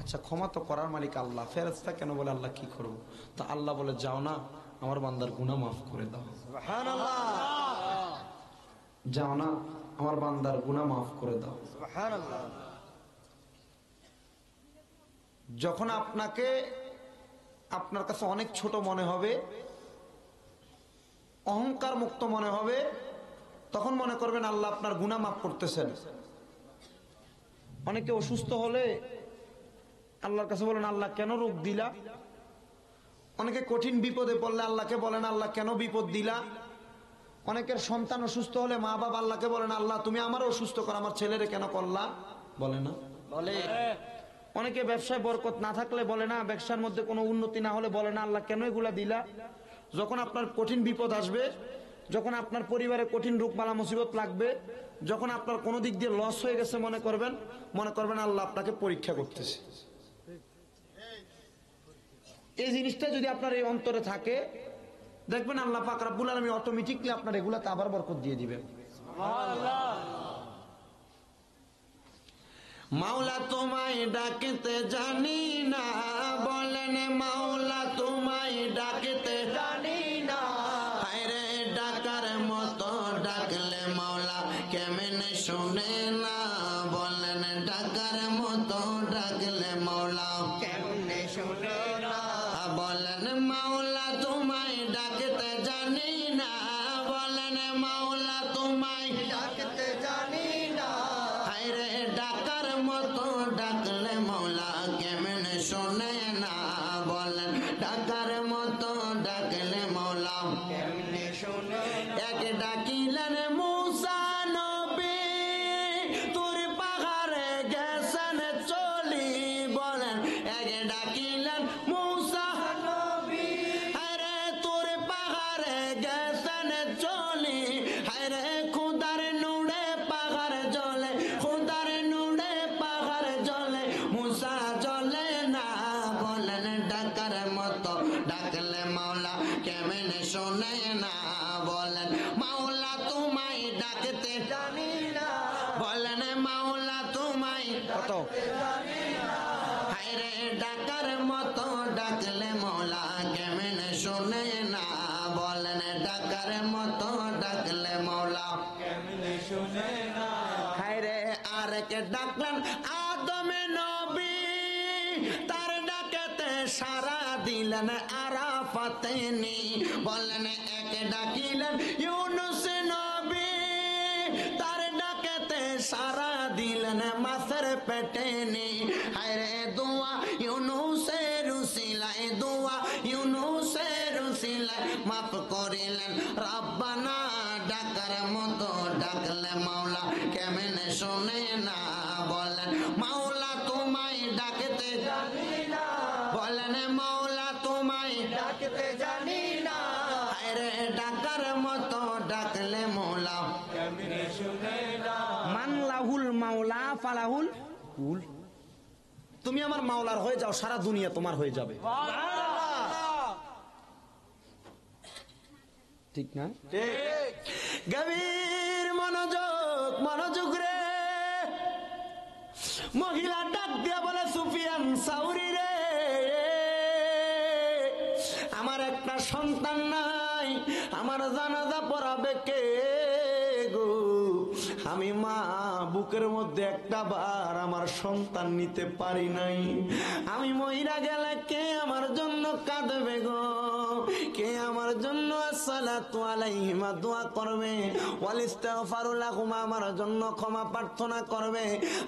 আচ্ছা ক্ষমা তো করার মালিক আল্লাহ, ফেরেশতা কেন বলে আল্লাহ কি করব? তো আল্লাহ বলে, যাও না আমার বান্দার গুনাহ মাফ করে দাও। সুবহানাল্লাহ। যাও না আমার বান্দার গুনাহ মাফ করে দাও। সুবহানাল্লাহ। যখন আপনাকে আপনার কাছে অনেক ছোট মনে হবে, অহংকার মুক্ত মনে হবে, তখন মনে করবেন আল্লাহ আপনার গুনাহ মাফ করতেছেন। অনেকে অসুস্থ হলে আল্লাহর কাছে বলেন, আল্লাহ কেন রোগ দিলা? অনেকে কঠিন বিপদে পড়লে আল্লাহকে বলেন, আল্লাহ কেন বিপদ দিলা? অনেকের সন্তান অসুস্থ হলে মা বাবা আল্লাহকে বলেন, আল্লাহ তুমি আমারও অসুস্থ করো, আমার ছেলেরে কেন করলা? বলে না? বলে। অনেকে ব্যবসায় বরকত না থাকলে বলে না, ব্যবসার মধ্যে কোনো উন্নতি না হলে বলে না, আল্লাহ কেন এগুলা দিলা? যখন আপনার কঠিন বিপদ আসবে, যখন আপনার পরিবারে কঠিন রোগ বালা মুসিবত লাগবে, যখন আপনার কোনো দিক দিয়ে লস হয়ে গেছে মনে করবেন আল্লাহ আপনাকে পরীক্ষা করতেছে। এই জিনিসটা যদি আপনার এই অন্তরে থাকে, দেখবেন আল্লাহ পাক রব্বুল আলামিন অটোমেটিকলি আপনার এগুলাতে আবার বরকত দিয়ে দিবেন। সুবহানাল্লাহ। মাওলা তোমায় ডাকতে জানি না, বলেন মাওলা তোমায় ডাকতে জানি না, হায়রে ডাকার মতো ডাকলে মাওলা কেমনে শুনে না, বলেন ডাকার মতো ডাকলে মাওলা কেমনে শুনে না, বলেন মাওলা তোমায় ডাকতে জানি না, বলেন মাওলা তোমায় ডাকতে জানি না, হায়রে ডাকার মতো ডাকলে মাওলা কেমনে শুনে না, বলেন ডাকার মতো ডাকলে মাওলা কেমনে শুনে না। এক ডাকিলেন মুসা নবী, তুর পাহাড়ে গেছেন চলি, বলেন এক ডাকিলেন মুসা নবী, আরে তুর পাহাড়ে গেছেন চলি, আরে খুদার নুড়ে পাহাড় জ্বলে, খুদার নুড়ে পাহাড় জ্বলে, মুসা জ্বলে না, হায়রে ডাকার মতো ডাকলে মৌলা কেমন শোনে না, বলেন ডাকার মতো ডাকলে মৌলা কেমন শোনে না। হায়রে আরেকে ডাকলেন আদমে নবী, তার ডাকেতে সারা দিলেন আরাফাতে নি, বলেন একে ডাকিলেন ইউনুস নবী, তার ডাকেতে সারা দিলেন মাছের পেটে নি। হায়রে দোয়া ইউনুসের উসিলায়, দোয়া ইউনুসের উসিলায় মাফ করিলেন রব্বানা। ডাকার মতো ডাকলে মাওলা কেমন শোনে না, বলেন মাওলা তোমায় ডাকতে জানি না, বলেন মাওলা তোমায় ডাকতে জানি না। হায়রে ডাকার মতো ডাকলে মাওলা কেমন শোনে না। মান লাহুল মাওলা ফালাহুল কুল, তুমি আমার মাওলার হয়ে যাও, সারা দুনিয়া তোমার হয়ে যাবে। ঠিক না? ঠিক। গভীর মনোযোগ, মনোযোগ রে। মহিলা ডাক দিয়া বলে সুফিয়ান সাউরি রে, আমার একটা সন্তান নাই, আমার জানাজা পড়াবে কে গো? আমি মা বুকের মধ্যে একটা বার আমার সন্তান নিতে পারি নাই, আমি মহিলা গেলে কে আমার জন্য কাঁদবে গো? কে আমার জন্য আসসালাতু আলাইহিমা দোয়া করবে, ওয়াল ইস্তিগফারু লাহুমা আমার জন্য ক্ষমা প্রার্থনা করবে?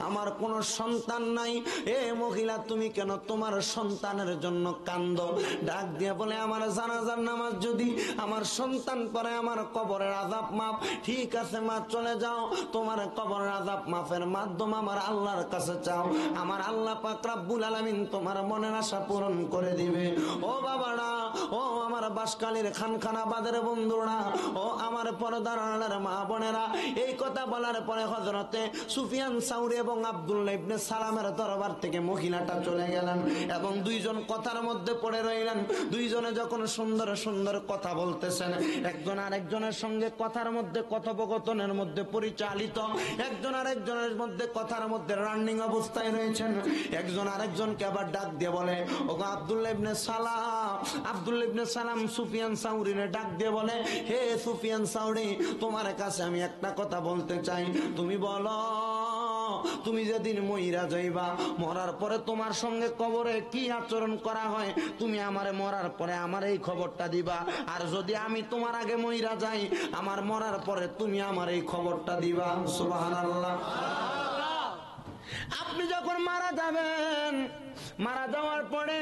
আমার কোন সন্তান নাই। এ মহিলা তুমি কেন তোমার সন্তানের জন্য কান্দো? ডাক দিয়ে বলে আমার জানাজার নামাজ যদি আমার সন্তান পড়ে আমার কবরের আযাব মাফ। ঠিক আছে মা, চলে যাও, তোমার কবরের আযাব মাফের মাধ্যম আমার আল্লাহর কাছে চাও, আমার আল্লাহ পাক রব্বুল আলামিন তোমার মনের আশা পূরণ করে দিবে। ও বাবারা, ও আমার বাসকালীর খানখানাবাদের বন্ধুরা, ও আমার পর্দার আড়ালের মা বোনেরা, এই কথা বলার পরে হযরতে সুফিয়ান সাউরি এবং আব্দুল্লাহ ইবনে সালামের দরবার থেকে মহিলাটা চলে গেলেন এবং দুইজন কথার মধ্যে পড়ে রইলেন। দুইজনে যখন সুন্দর সুন্দর কথা বলতেছেন, একজন আরেকজনের সঙ্গে কথার মধ্যে কথোপকথনের মধ্যে পরিচালিত, একজন আরেকজনের মধ্যে কথার মধ্যে রানিং অবস্থায় রয়েছেন। একজন আরেকজনকে আবার ডাক দিয়ে বলে, ওগো আব্দুল্লাহ ইবনে সালাম, আব্দুল্লাহ ইবনে সালাম সুফিয়ান সাউরিরে ডাক দিয়ে বলে, হে সুফিয়ান সাউরি, তোমার কাছে আমি একটা কথা বলতে চাই। তুমি বলো, তুমি যেদিন মইরা যাইবা, মরার পরে তোমার সঙ্গে কবরে কি আচরণ করা হয়, তুমি আমারে মরার পরে আমার এই খবরটা দিবা। আর যদি আমি তোমার আগে মইরা যাই, আমার মরার পরে তুমি আমার এই খবরটা দিবা। সুবহানাল্লাহ। আপনি যখন মারা যাবেন, মারা যাওয়ার পরে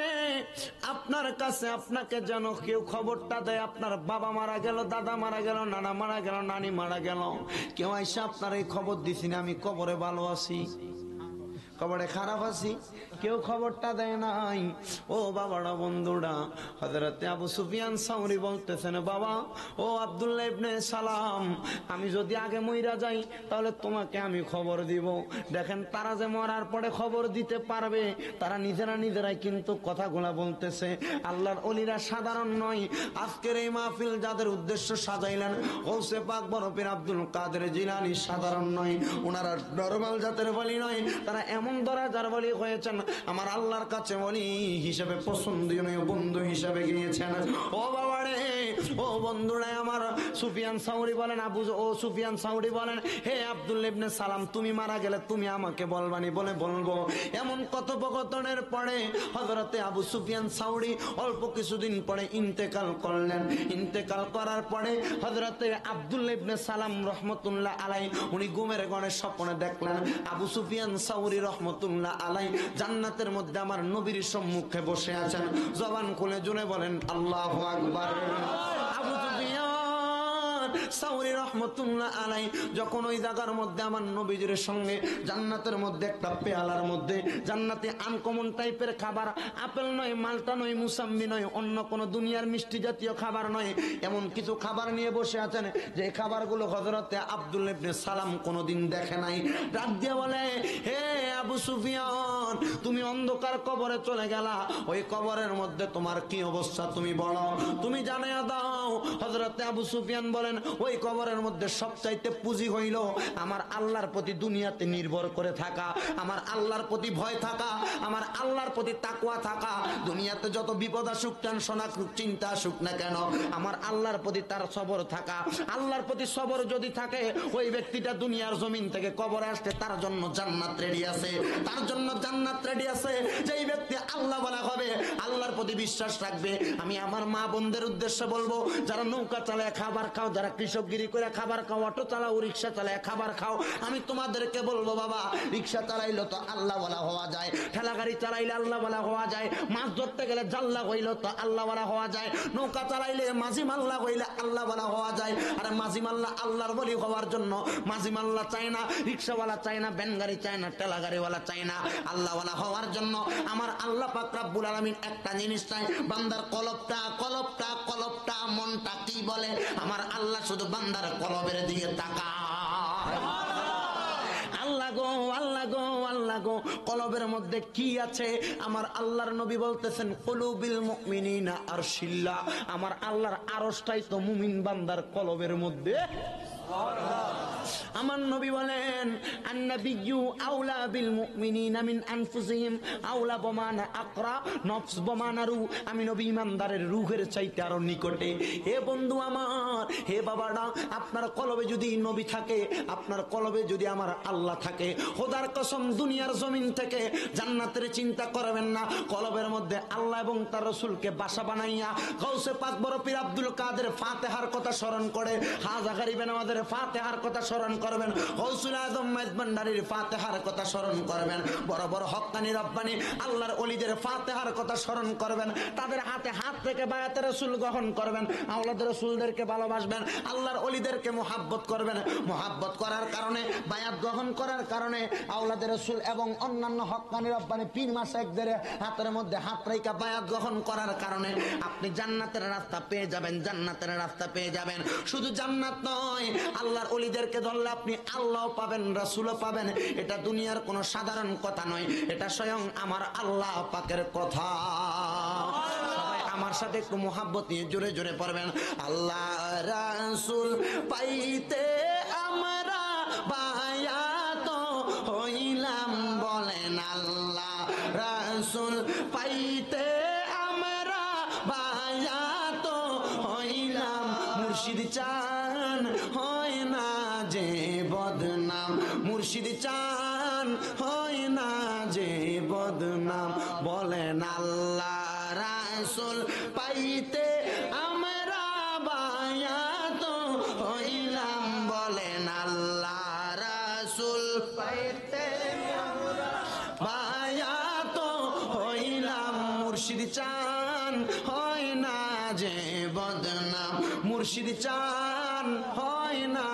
আপনার কাছে আপনাকে যেন কেউ খবরটা দেয়, আপনার বাবা মারা গেল, দাদা মারা গেল, নানা মারা গেল, নানি মারা গেল, কেউ এসে আপনার এই খবর দিছি না আমি কবরে ভালো আছি, কবরে খারাপ আছি, কেউ খবরটা দেয় নাই। ও বাবারা, বন্ধুরা, হযরতে আবু সুফিয়ান সাউরি বলতেছেন, বাবা ও আব্দুল্লাহ ইবনে সালাম, আমি যদি আগে মইরা যাই তাহলে তোমাকে আমি খবর দিব। দেখেন, তারা যে মরার পরে খবর দিতে পারবে, তারা নিজেরাই কিন্তু কথাগুলা বলতেছে। আল্লাহর ওলিরা সাধারণ নয়। আজকের এই মাহফিল যাদের উদ্দেশ্য সাজাইলেন, গৌসে পাক বরফের আব্দুল কাদের জিলানী সাধারণ নয়, ওনারা নরমাল জাতের বলি নয়, তারা এমন দরাজার বলি হয়েছেন, আমার আল্লাহর কাছে বলি হিসেবে পছন্দনীয় বন্ধু হিসেবে গিয়েছেন। ও বাবারে, ও বন্ধুরা আমার, সুফিয়ান সাউরি বলেন, সুফিয়ান সাউরি বলেন, হে আব্দুল্লাহ ইবনে সালাম, তুমি মারা গেলে তুমি আমাকে বলবানি? বলে বলবো। এমন কথোপকথনের পরে হযরতে আবু সুফিয়ান সাউরি অল্প কিছুদিন পরে ইন্তেকাল করলেন। ইন্তেকাল করার পরে হযরতে আব্দুল্লাহ ইবনে সালাম রহমতুল্লাহ আলাই উনি ঘুমের ঘরে স্বপ্নে দেখলেন আবু সুফিয়ান সাউরি রহমতুল্লাহ আলাই জান্নাতের মধ্যে আমার নবীর সম্মুখে বসে আছেন। জবান খুলে জুড়ে বলেন আল্লাহু আকবার। আবু সুফিয়ান সাউরি রহমতুল্লাহ আলাই যখন ওই জায়গার মধ্যে আমার নবীজির সঙ্গে জান্নাতের মধ্যে একটা পেয়ালার মধ্যে জান্নাতে আনকমন টাইপের খাবার, আপেল নয়, মালটা নয়, মুসাম্বি নয়, অন্য কোন দুনিয়ার মিষ্টি জাতীয় খাবার নয়, এমন কিছু খাবার নিয়ে বসে আছেন যে খাবারগুলো হযরতে আব্দুল্লাহ ইবনে সালাম কোনোদিন দেখে নাই। ডাক দিয়ে বলে, হে আবু সুফিয়ান, তুমি অন্ধকার কবরে চলে গেলা, ওই কবরের মধ্যে তোমার কি অবস্থা তুমি বলো, তুমি জানিয়ে দাও। হযরতে আবু সুফিয়ান বলেন, ওই কবরের মধ্যে সবচাইতে পুঁজি হইল আমার আল্লাহর প্রতি দুনিয়াতে নির্ভর করে থাকা, আমার আল্লাহর প্রতি ভয় থাকা, আমার আল্লাহর প্রতি তাকওয়া থাকা। দুনিয়াতে যত বিপদ আসুক, টেনশন আসুক, চিন্তা আসুক না কেন, আমার আল্লাহর প্রতি তার সবর থাকা। আল্লাহর প্রতি সবর যদি থাকে, ওই ব্যক্তিটা দুনিয়ার জমিন থেকে কবরে আসতে তার জন্য জান্নাত রেডি আছে, তার জন্য জান্নাত রেডি আছে। যেই ব্যক্তি আল্লাহ বলা হবে, আল্লাহর প্রতি বিশ্বাস রাখবে। আমি আমার মা বোনদের উদ্দেশ্যে বলবো, যারা নৌকা চালায় খাবার খাও, যারা কৃষকগিরি করে খাবার খাও, অটো চালাও, রিক্সা চালায় খাবার খাও, আমি তোমাদেরকে বলবো বাবা, রিক্সা চালাইলে তো আল্লাহ বলা হওয়া যায়, ঠেলা গাড়ি চালাইলে আল্লাহ বলা হওয়া যায়, মাছ ধরতে গেলে জাল্লা হইল তো আল্লাহ বলা হওয়া যায়, নৌকা চালাইলে মাঝি মাল্লা হইলে আল্লাহ বলা হওয়া যায়। আর মাঝি মাল্লা আল্লাহর বলি হওয়ার জন্য মাঝি মাল্লা চায় না, রিক্সাওয়ালা চায় না, ব্যান গাড়ি চায় না, ঠেলা গাড়িওয়ালা চায় না, আল্লাহ ওয়ালা হওয়ার জন্য আমার আল্লাহ পাক রব্বুল আলামিন একটা জিনিস চাই, বান্দার কলবটা কলবটা কলবটা, মনটা কি বলে, আমার আল্লাহ শুধু বান্দার কলবের দিকে তাকায়। আল্লাহ গো আল্লাহ গো আল্লাহ গো, কলবের মধ্যে কি আছে? আমার আল্লাহর নবী বলতেছেন, কুলুবিল মুমিনিনা আরশিল্লাহ, আমার আল্লাহর আরশটাই তো মুমিন বান্দার কলবের মধ্যে। আমার নবী বলেন, আন-নাবিয়্যু আওলা বিল মুমিনিনা মিন আনফুসিহিম আওলা বমানা আকরা নফস বমানা রূহ। আমি নবী ইমানদারের রূহের চাইতে আরো নিকটে। হে বন্ধু আমার, হে বাবারা, আপনার কলবে যদি নবী থাকে, আপনার কলবে যদি আমার আল্লাহ থাকে, খোদার কসম দুনিয়ার জমিন থেকে জান্নাতের চিন্তা করবেন না। কলবের মধ্যে আল্লাহ এবং তার রাসূলকে বাসা বানাইয়া গাউসে পাক বড় পীর আব্দুল কাদের ফাতিহার কথা স্মরণ করে, খাজা গরিব নওয়াজের ফাতিহার কথা স্মরণ করবেন, গৌসুল আজম মাইজ ভান্ডারীর ফাতিহার কথা স্মরণ করবেন, বড় বড় হক্কানি রব্বানি আল্লাহর ওলিদের ফাতিহার কথা স্মরণ করবেন, তাদের হাতে হাত থেকে বায়াতে রাসূল গ্রহণ করবেন, আওলাদ রাসূলদেরকে ভালোবাসবেন, আল্লাহর ওলিদেরকে মুহাব্বত করবেন। মুহাব্বত করার কারণে, বায়াত গ্রহণ করার কারণে আওলাদ রাসূল এবং অন্যান্য হক্কানি রব্বানি পীর মাশায়েখদের হাতের মধ্যে হাত রাখা বায়াত গ্রহণ করার কারণে আপনি জান্নাতের রাস্তা পেয়ে যাবেন, জান্নাতের রাস্তা পেয়ে যাবেন। শুধু জান্নাত নয়, আল্লাহর ওলিদেরকে ধরলে আপনি আল্লাহ পাবেন, রাসূলও পাবেন। এটা দুনিয়ার কোনো সাধারণ কথা নয়, এটা স্বয়ং আমার আল্লাহ পাকের কথা। সবাই আমার সাথে একটু মুহাব্বত নিয়ে জোরে জোরে পড়বেন, আল্লাহ রাসূল পাইতে আমরা বায়াত হইলাম, বলেন আল্লাহ রাসূল পাইতে আমরা বায়াত হইলাম, মুর্শিদ চান হয় না যে বদনাম, মুর্শিদ চান হয় না যে বদনাম, বলেন আল্লাহ রাসূল পাইতে আমরা বায়াত হইলাম, বলেন আল্লাহ রাসূল পাইতে আমরা বায়াত হইলাম, মুর্শিদ চান হয় না যে বদনাম, মুর্শিদ চান হয় না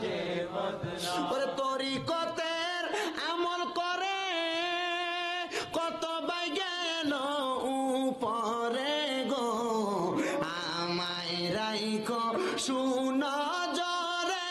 যে বদনাম। ওরে তরিকতের আমল করে কত বাই গেল উপরে গো, আমায় রাইখো সুনজরে,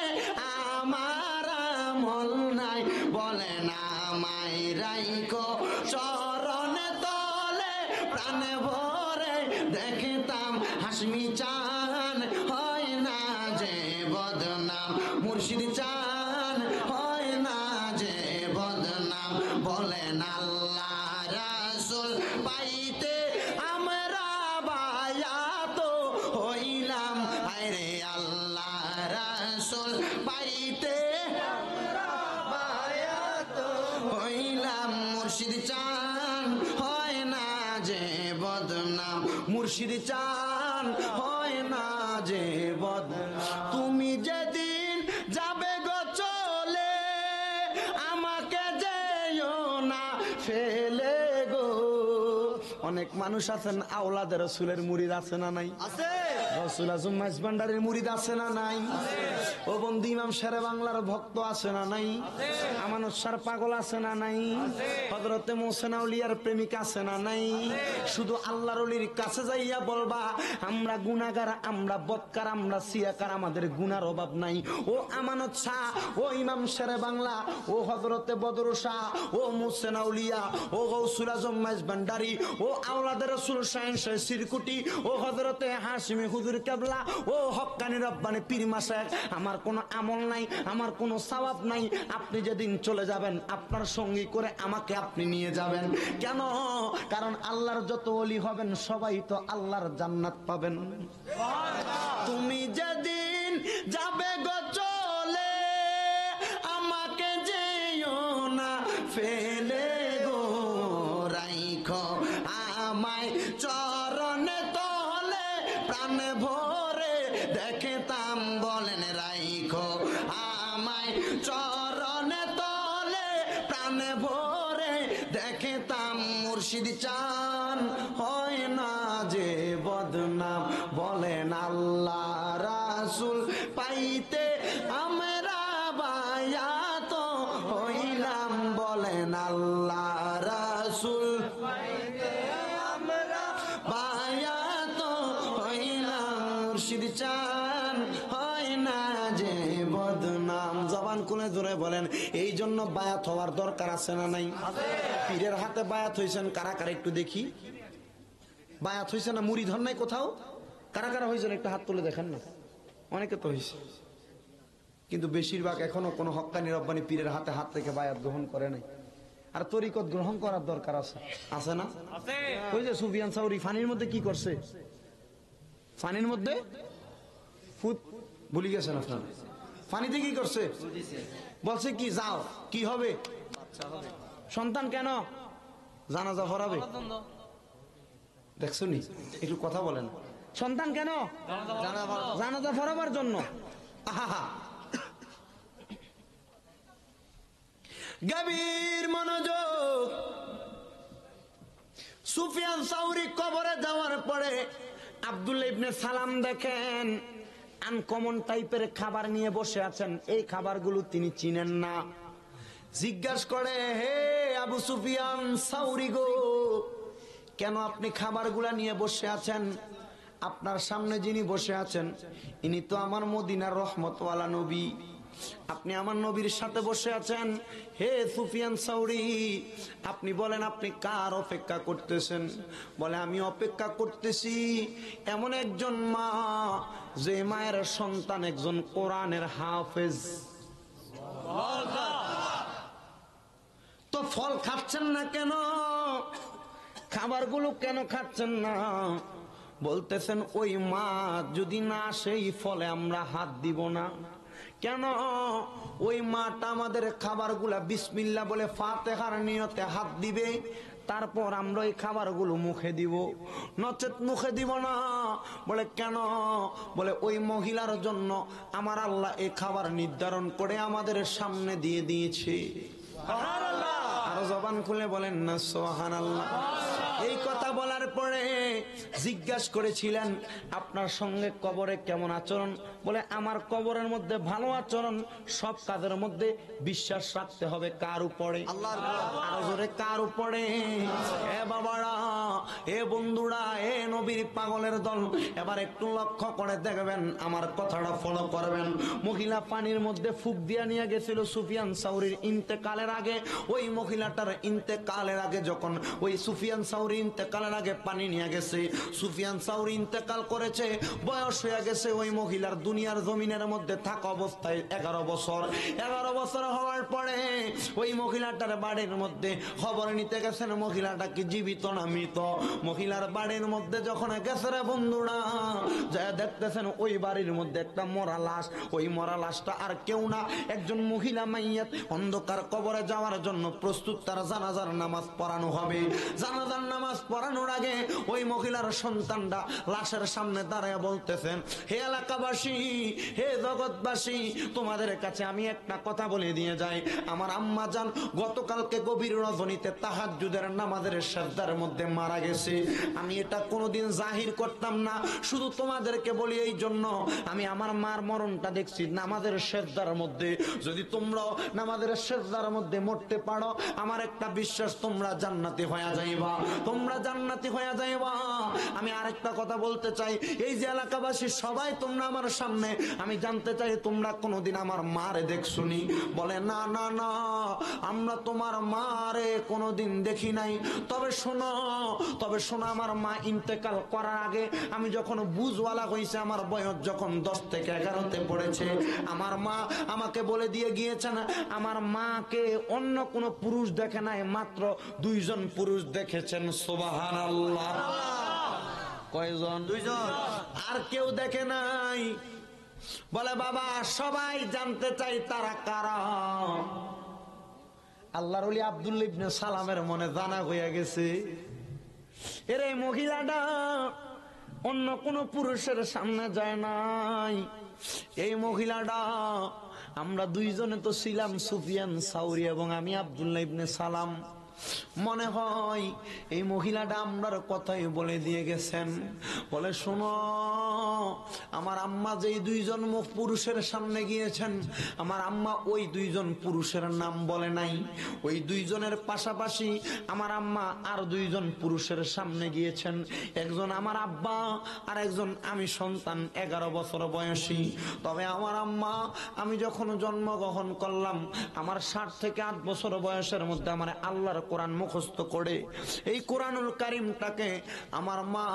আমার আমল নাই, বলেন আমায় রাইখো চরণে তলে, প্রাণে ভরে দেখতাম হাসমি চান হয় না যে বদনাম, মুর্শিদ চান হয় না যে বদনাম, বলেন আল্লাহ রাসূল পাইতে আমরা বায়াত হইলাম, আরে আল্লাহ রাসূল পাইতে আমরা বায়াত হইলাম, মুর্শিদ চান হয় না যে বদনাম, মুর্শিদ চান হয় না যে বদনাম। তুমি যেদিন যাবে গো চলে, আমাকে যেও না ফেলে গো। অনেক মানুষ আছেন আওলাদের রাসূলের মুরিদ আছে না নাই? আছে। গৌসুল আজম মাইজ ভান্ডারীর মুরিদ আছে না নাই? ও বন্ধু ইমাম শেরে বাংলার ভক্ত আছে না নাই? আমানত শাহ পাগল আছে না নাই? হযরতে মোহসেন আউলিয়ার প্রেমিক আছে না নাই? শুধু আল্লাহর ওলির কাছে যাইয়া বলবা, আমরা গুনাহগার, আমরা বদকার, আমরা সিয়াকার, আমাদের গুনার অভাব নাই। ও আমানত শাহ, ও ইমাম শেরে বাংলা, ও হযরতে বদর শাহ, ও মোহসেন আউলিয়া, ও গৌসুল আজম মাইজ ভান্ডারী, ও আওলাদের রাসূল শাহিন শাহ সিরকুটি, ও হযরতে হাশিমি হুজুর কেবলা, ও হক্কানি রব্বানি পীর মাশায়েখ, আমার কোনো আমল নাই, আমার কোনো সওয়াব নাই, আপনি যেদিন চলে যাবেন আপনার সঙ্গী করে আমাকে আপনি নিয়ে যাবেন। কেন? কারণ আল্লাহর যত ওলি হবেন সবাই তো আল্লাহর জান্নাত পাবেন। তুমি যেদিন যাবে গো চলে, আমাকে যেও না ফেলে গো, রাইখো আমায় চরণে তলে, প্রাণ ভরে দেখতাম বলেন, রাইখো আমায় চরণে তলে, প্রাণ ভরে দেখতাম। মুর্শিদ চান হয় না যে বদনাম, বলেন আল্লাহ রাসূল পাইতে আমরা বায়াত হইলাম, বলেন আল্লাহ রাসূল পাইতে আমরা বায়াত হইলাম। মুর্শিদ চান হয় না যে বদনাম। জবান খুলে জোরে বলেন, এই জন্য বায়াত হওয়ার দরকার আছে না নাই? পীরের হাতে বায়াত হইছেন কারা কারা একটু দেখি। বায়াত হইছে না মুড়ি ধর নাই কোথাও? কারা কারা হয়েছেন একটু হাত তুলে দেখেন না। অনেকে তো হয়েছে, কিন্তু বেশিরভাগ এখনো কোনো হক্কানি রব্বানি পীরের হাতে হাত থেকে বায়াত গ্রহণ করে নাই। আর তরিকত গ্রহণ করার দরকার আছে, আছে না? ওই যে সুফিয়ান সাউরি ফানির মধ্যে কি করছে? ফানির মধ্যে ফুট ভুলি গেছেন আপনার। ফানিতে কি করছে? বলছে কি যাও, কি হবে? সন্তান কেন? জানাজা পড়াবে। দেখছো নি? একটু কথা বলেন। সন্তান কেন? জানাজা পড়াবার জন্য। আহা, গভীর মনোযোগ। সুফিয়ান সাউরি কবরে যাওয়ার পরে আব্দুল্লাহ ইবনে সালাম দেখেন আনকমন টাইপের খাবার নিয়ে বসে আছেন। এই খাবারগুলো তিনি চিনেন না। জিজ্ঞাসা করে, হে আবু সুফিয়ান সাউরি গো, কেন আপনি খাবারগুলা নিয়ে বসে আছেন? আপনার সামনে যিনি বসে আছেন ইনি তো আমার মদিনার রহমতওয়ালা নবী। আপনি আমার নবীর সাথে বসে আছেন। হে সুফিয়ান সাউরি, আপনি বলেন আপনি কার অপেক্ষা করতেছেন? বলে আমি অপেক্ষা করতেছি এমন একজন মা, যে মায়ের সন্তান একজন কোরআনের হাফেজ। তো ফল খাচ্ছেন না কেন? খাবারগুলো কেন খাচ্ছেন না? বলতেছেন ওই মা যদি না সেই ফলে আমরা হাত দিব না। কেন? ওই মাটা আমাদের খাবারগুলা বিসমিল্লাহ বলে ফাতিহার নিয়তে হাত দিবে, তারপর আমরা এই খাবারগুলো মুখে দিব, নচেত মুখে দিব না। বলে কেন? বলে ওই মহিলার জন্য আমার আল্লাহ এই খাবার নির্ধারণ করে আমাদের সামনে দিয়ে দিয়েছে। আরো জবান খুলে বলেন না সুবহানাল্লাহ। এই কথা বলার পরে জিজ্ঞাসা করেছিলেন আপনার সঙ্গে কবরে কেমন আচরণ? বলে আমার কবরের মধ্যে ভালো আচরণ। সব কাজের মধ্যে বিশ্বাস রাখতে হবে কার উপরে? আল্লাহর। আরো জোরে কার উপরে? এ বাবারা, এ বন্ধুরা, এ নবীর পাগলের দল, এবার একটু লক্ষ্য করে দেখবেন, আমার কথাটা ফলো করবেন। মহিলা পানির মধ্যে ফুক দিয়া নিয়ে গেছিল সুফিয়ান সাউরির ইন্তেকালের আগে। ওই মহিলাটার ইন্তেকালের আগে যখন ওই সুফিয়ান সাউরি ইন্তেকালের আগে পানি নিয়ে গেছে, সুফিয়ান সাউরি ইন্তেকাল করেছে, বয়স হয়ে গেছে ওই মহিলার দুনিয়ার জমিনের মধ্যে থাকা অবস্থায় 11 বছর। 11 বছর হওয়ার পরে ওই মহিলাটার বাড়ির মধ্যে খবর নিতে গেছেন মহিলাটা কি জীবিত না মৃত। মহিলার বাড়ির মধ্যে যখন গেছে রে বন্ধুরা, যা দেখতেছেন ওই বাড়ির মধ্যে একটা মরা লাশ। ওই মরা লাশটা আর কেউ না, একজন মহিলা মাইয়াত অন্ধকার কবরে যাওয়ার জন্য প্রস্তুত। তার জানাজার নামাজ পড়ানো হবে। জানাজার নামাজ পড়ানোর আগে ওই মহিলার সন্তানটা লাশের সামনে দাঁড়ায় বলতেছেন, হে এলাকাবাসী, হে জগৎবাসী, তোমাদের কাছে আমি একটা কথা বলে দিয়ে যাই। আমার আম্মা জান গতকালকে গভীর রজনীতে তাহাজ্জুদের নামাজের সিজদার মধ্যে মারা গেছে। আমি এটা কোনোদিন জাহির করতাম না, শুধু তোমাদেরকে বলি এই জন্য। আমি আমার মার মরণটা দেখছি নামাজের সিজদার মধ্যে। যদি তোমরাও নামাজের সিজদার মধ্যে মরতে পারো, আমার একটা বিশ্বাস তোমরা জান্নাতি হয়ে যাইবা। তোমরা জান্নাতি হয়ে যাইবা। আমি আরেকটা কথা বলতে চাই, এই যে এলাকাবাসী সবাই তোমরা আমার সামনে, আমি জানতে চাই তোমরা কোনোদিন আমার মারে দেখছুনি? বলে না না না, আমরা তোমার মারে কোনোদিন দেখি নাই। তবে শোনো আমার মা ইন্তেকাল করার আগে আমি যখন বুঝওয়ালা হয়েছে, আমার বয়স যখন 10 থেকে 11তে পড়েছে, আমার মা আমাকে বলে দিয়ে গিয়েছেন, আমার মাকে অন্য কোন পুরুষ দেখে নাই, মাত্র 2 জন পুরুষ দেখেছেন। সুবহানাল্লাহ। কয়জন? 2 জন। আর কেউ দেখে নাই। বলে বাবা সবাই জানতে চাই তারা কারা? আল্লাহর ওলি আব্দুল্লাহ ইবনে সালামের মনে জানা হয়ে গেছে, এর এই মহিলাটা অন্য কোন পুরুষের সামনে যায় নাই। এই মহিলাটা, আমরা 2 জনে তো ছিলাম, সুফিয়ান সাউরি এবং আমি আব্দুল্লাহ ইবনে সালাম। মনে হয় এই মহিলাটা আমরার কথাই বলে দিয়ে গেছেন। বলে শোনো, আমার আম্মা যেই 2 জন পুরুষের সামনে গিয়েছেন, আমার আম্মা ওই 2 জন পুরুষের নাম বলে নাই। ওই 2 জনের পাশাপাশি আমার আম্মা আর 2 জন পুরুষের সামনে গিয়েছেন। একজন আমার আব্বা আর একজন আমি সন্তান 11 বছর বয়সী। তবে আমার আম্মা, আমি যখন জন্মগ্রহণ করলাম, আমার 7 থেকে 8 বছর বয়সের মধ্যে আমার আল্লাহর কোরআন মুখস্থ করে, এই কোরআনুল কারীমটাকে আমার মা,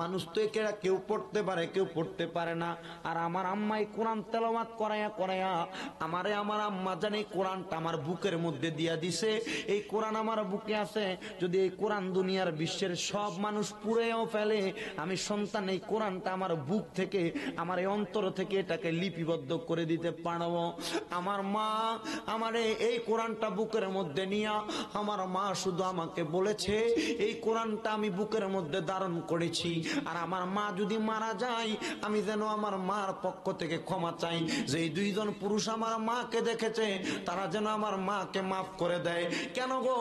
মানুষ তো কেউ পড়তে পারে কেউ পড়তে পারে না, আর আমার আম্মাই কোরআন তেলাওয়াত করায়া করায়া আমারে, আমার আম্মা জানি কোরআনটা আমার বুকের মধ্যে দিয়া দিছে। এই কোরআন আমার বুকে আছে, যদি এই কোরআন দুনিয়ার বিশ্বের সব মানুষ পুড়েও ফেলে, আমি সন্তান এই কোরআনটা আমার বুক থেকে, আমার এই অন্তর থেকে এটাকে লিপিবদ্ধ করে দিতে পারবো। আমার মা আমারে এই কোরআনটা বুকের মধ্যে নিয়া, আমার মা শুধু আমাকে বলেছে এই কোরআনটা আমি বুকের মধ্যে ধারণ করেছি, আর আমার মা যদি মারা যায়, আমি যেন আমার মার পক্ষ থেকে ক্ষমা চাই, যে এই 2 জন পুরুষ আমার মাকে দেখেছে, তারা যেন আমার মাকে মাফ করে দেয়। কেন গো,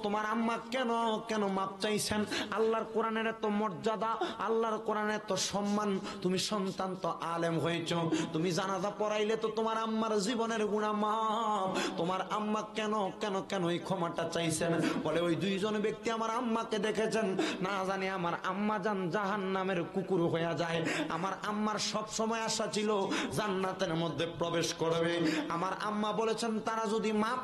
তোমার আম্মা কেন কেন মাফ চাইছেন? আল্লাহর কোরআনের এত মর্যাদা, আল্লাহর কোরআনের এত সম্মান, তুমি সন্তান তো আলেম হয়েছ, তুমি জানাজা পড়াইলে তো তোমার আম্মার জীবনের গুনাহ মাফ। তোমার আম্মা কেন কেন কেন এই ক্ষমাটা চাইছেন? বলে ওই 2 জন ব্যক্তি আমার আম্মাকে দেখেছেন, না জানি আমার আম্মা জান জাহান্নামের কুকুর হয়ে যায়। আমার আম্মার সব সময় আশা ছিল জান্নাতের মধ্যে প্রবেশ করবে। আমার আম্মা বলেছেন তারা যদি মাফ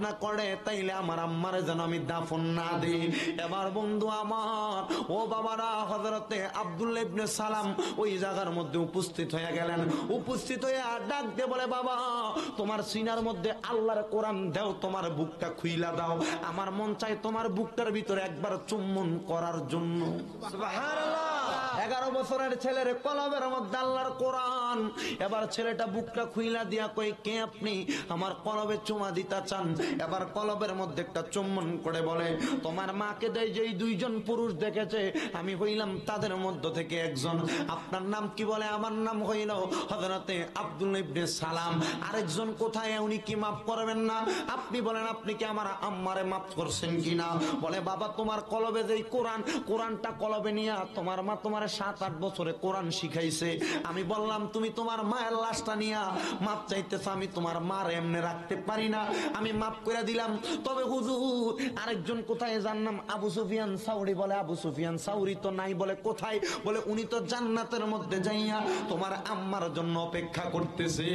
না করে তাইলে আমার আম্মারে যেন আমি দাফন না দিই। এবার বন্ধু আমার, ও বাবারা, হযরতে আব্দুল্লাহ ইবনে সালাম ওই জায়গার মধ্যে উপস্থিত হয়ে গেলেন। উপস্থিত হয়ে ডাক দিয়ে বলে, বাবা তোমার সিনার মধ্যে আল্লাহর কোরআন দাও, তোমার বুকটা খুইলা দাও, আমার মন চাই তোমার বুকটার ভিতরে একবার চুম্বন করার জন্য। সুবহানাল্লাহ। 11 বছরের ছেলের কলবের মধ্যে আল্লাহর কোরআন। এবার ছেলেটা বুকটা খুইলা দিয়া কই, কে আপনি? আমার কলবে চুমা দিতে চান? এবার কলবের মধ্যে একটা চুম্বন করে বলে, তোমার মাকে দেয় যেই 2 জন পুরুষ দেখেছে, আমি হইলাম তাদের মধ্য থেকে একজন। আপনার নাম কি? বলে আমার নাম হইল হযরতে আব্দুল্লাহ ইবনে সালাম। আরেকজন কোথায়? উনি কি মাফ করবেন না? আপনি বলেন, আপনি কি আমার আম্মারে মাফ করছেন কিনা? বলে বাবা তোমার কলবে যেই কোরআনটা কলবে নিয়া তোমার মা তোমার 7-8 বছরে কোরআন শিখাইছে। আমি বললাম তুমি তোমার মায়ের লাশটা নিয়া মাপ চাইতেছ, আমি তোমার মার এমনি রাখতে পারি না, আমি মাপ করে দিলাম। তবে হুজুর আরেকজন কোথায়? জানলাম আবু সুফিয়ান সাউরি। বলে আবু সুফিয়ান সাউরি তো নাই। বলে কোথায়? বলে উনি তো জান্নাতের মধ্যে যাইয়া তোমার আম্মার জন্য অপেক্ষা করতেছে।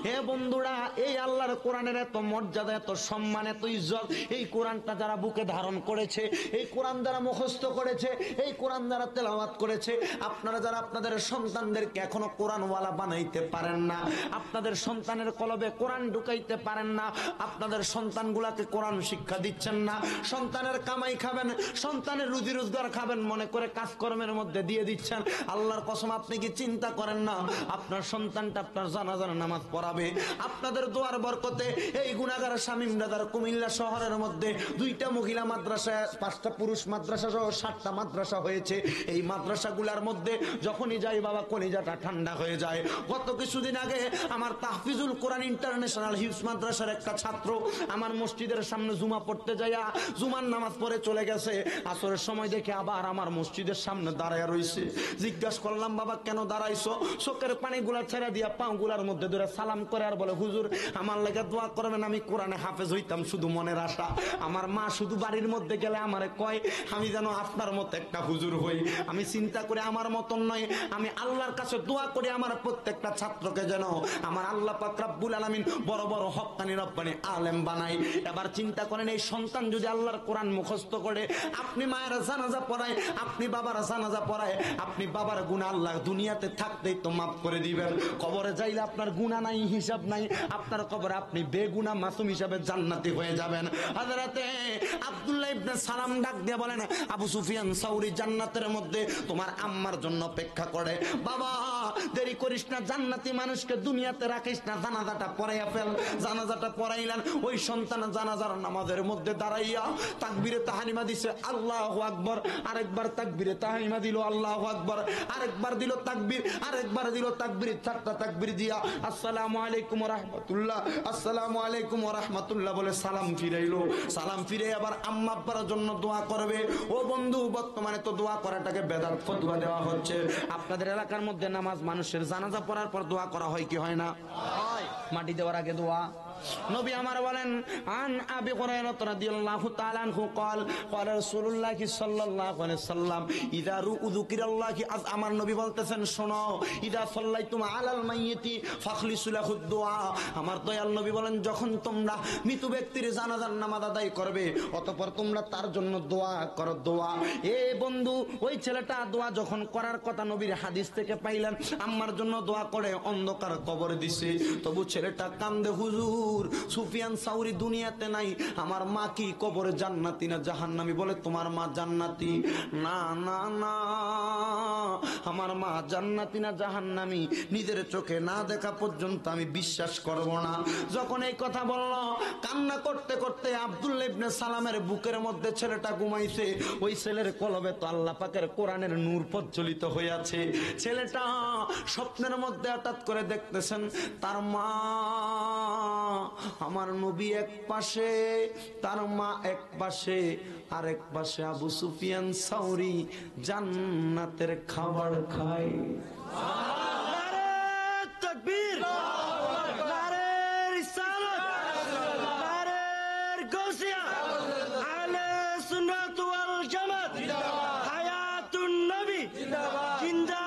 হে বন্ধুরা, এই আল্লাহর কোরআনের এত মর্যাদা, এত সম্মান, এত ইজ্জত, এই কোরআনটা যারা বুকে ধারণ করেছে, এই কোরআন যারা মুখস্থ করেছে, এই কোরআন যারা তেলাওয়াত করেছে, আপনারা যারা আপনাদের সন্তানদেরকে এখনো কোরআনওয়ালা বানাইতে পারেন না, আপনাদের সন্তানের কলবে কোরআন ঢুকাইতে পারেন না, আপনাদের সন্তানগুলাকে কোরআন শিক্ষা দিচ্ছেন না, সন্তানের কামাই খাবেন, সন্তানের রুজি রোজগার খাবেন মনে করে কাজকর্মের মধ্যে দিয়ে দিচ্ছেন, আল্লাহর কসম আপনি কি চিন্তা করেন না আপনার সন্তানটা আপনার জানাজার নামাজ পড়াবে? আপনাদের দোয়ার বরকতে এই গুনাহগার শামীম দাদার কুমিল্লা শহরের মধ্যে 2টা মহিলা মাদ্রাসা, 5টা পুরুষ মাদ্রাসা সহ 7টা মাদ্রাসা হয়েছে। এই মাদ্রাসাগুলোর মধ্যে যখনই যাই বাবা কলিজাটা ঠান্ডা হয়ে যায়। গত কিছুদিন আগে আমার তাহফিজুল কোরআন ইন্টারন্যাশনাল হিফজ মাদ্রাসার একটা ছাত্র আমার মসজিদের সামনে জুমা পড়তে যাইয়া জুমার নামাজ পড়ে চলে গেছে। আসরের সময় দেখে আবার আমার মসজিদের সামনে দাঁড়ায় রয়েছে। জিজ্ঞাসা করলাম বাবা কেন দাঁড়াইছো? চোখের পানিগুলা ছেড়ে দিয়া পাগুলার মধ্যে ধরে সালাম করে আর বলে, হুজুর আমার লাগা দোয়া করবেন, আমি কোরআনে হাফেজ হইতাম, শুধু মনের আশা। আমার মা শুধু বাড়ির মধ্যে গেলে আমারে কয় আমি যেন আপনার মতো একটা হুজুর হই। আমি চিন্তা করে আমার মতন নয়, আমি আল্লাহর কাছে দোয়া করি আমার প্রত্যেকটা ছাত্রকে যেন আমার আল্লাহ পাক রব্বুল আলামিন বড় বড় হক্কানি রব্বানি আলেম বানায়। এবার চিন্তা করেন, এই সন্তান যদি আল্লাহর কোরআন মুখস্থ করে, আপনি মায়ের জানাজা পড়ায়, আপনি বাবার জানাজা পড়ায়, আপনি বাবার গুনাহ আল্লাহ দুনিয়াতে থাকতেই তো মাফ করে দিবেন। কবরে যাইলে আপনার গুনাহ নাই, হিসাব নাই, আপনার কবরে আপনি বেগুনাহ মাসুম হিসাবে জান্নাতি হয়ে যাবেন। হযরতে আব্দুল্লাহ ইবনে সালাম ডাক দিয়ে বলেন, আবু সুফিয়ান সাউরি জান্নাতের মধ্যে তোমার আম্মার জন্য অপেক্ষা করে। বাবা দেরি করিস না, জান্নাতি মানুষকে দুনিয়াতে রাখিস না, জানাজাটা পড়াইয়া ফেল। জানাজাটা পড়াইলেন, ওই সন্তান জানাজার নামাজের মধ্যে দাঁড়াইয়া তাকবীরে তাহরিমা দিছে আল্লাহু আকবার, আরেকবার তাকবীরে তাহরিমা দিল আল্লাহু আকবার, আরেকবার দিল তাকবীর, আরেকবার দিল তাকবীর, চারটা তাকবীর দিয়া আসসালামু আলাইকুম ওয়া রাহমাতুল্লাহ, আসসালামু আলাইকুম ওয়া রাহমাতুল্লাহ বলে সালাম ফিরাইলো। সালাম ফিরে আবার আম্মা আব্বার জন্য দোয়া করবে। ও বন্ধু, বর্তমানে তো দোয়া করাটাকে বেদাত ফতোয়া দেওয়া হচ্ছে। আপনাদের এলাকার মধ্যে নামাজ মানুষের জানাজা পড়ার পর দোয়া করা হয় কি হয় না? মাটি দেওয়ার আগে দোয়া। নবী আমার বলেন, আন আবি হুরায়রা রাদিয়াল্লাহু তাআলা আনহু قال قال رسول الله সাল্লাল্লাহু আলাইহি সাল্লাম ইযা যুকিরাল্লাহি আজ, আমার নবী বলতেছেন শোনো, ইযা সাল্লাইতুম আলাল মাইয়িতি ফাখলিসু লাহুদ দুআ। আমার দয়াল নবী বলেন, যখন তোমরা মৃত ব্যক্তির জানাজার নামাজ আদায় করবে, অতঃপর তোমরা তার জন্য দোয়া করো। দোয়া, এ বন্ধু, ওই ছেলেটা দোয়া যখন করার কথা নবীর হাদিস থেকে পাইলেন, আম্মার জন্য দোয়া করে অন্ধকার কবরে দিছে, তবু ছেলেটা কান্দে, হুজুর সুফিয়ান সাউরি দুনিয়াতে নাই, আমার মা কি কবরে জান্নাতি না জাহান্নামী? বলে, তোমার মা জান্নাতি? না না না, আমার মা জান্নাতি না জাহান্নামী নিজের চোখে না দেখা পর্যন্ত আমি বিশ্বাস করব না। যখন এই কথা বলল, কান্না করতে করতে আব্দুল্লাহ ইবনে সালামের বুকের মধ্যে ছেলেটা ঘুমাইছে। ওই ছেলের কলবে তো আল্লাহ পাকের কোরআনের নূর প্রজ্বলিত হয়ে আছে। ছেলেটা স্বপ্নের মধ্যে হঠাৎ করে দেখতেছেন তার মা, আমার নবী এক পাশে, তার মা এক পাশে, আরেক পাশে আবু সুফিয়ান সাউরি জান্নাতের খাবার খায়। নারে তাকবীর, নারে রিসালাত, নারে গাউসিয়া, আহলে সুন্নাত ওয়াল জামাত, হায়াতুন নবী জিন্দাবাদ, জিন্দা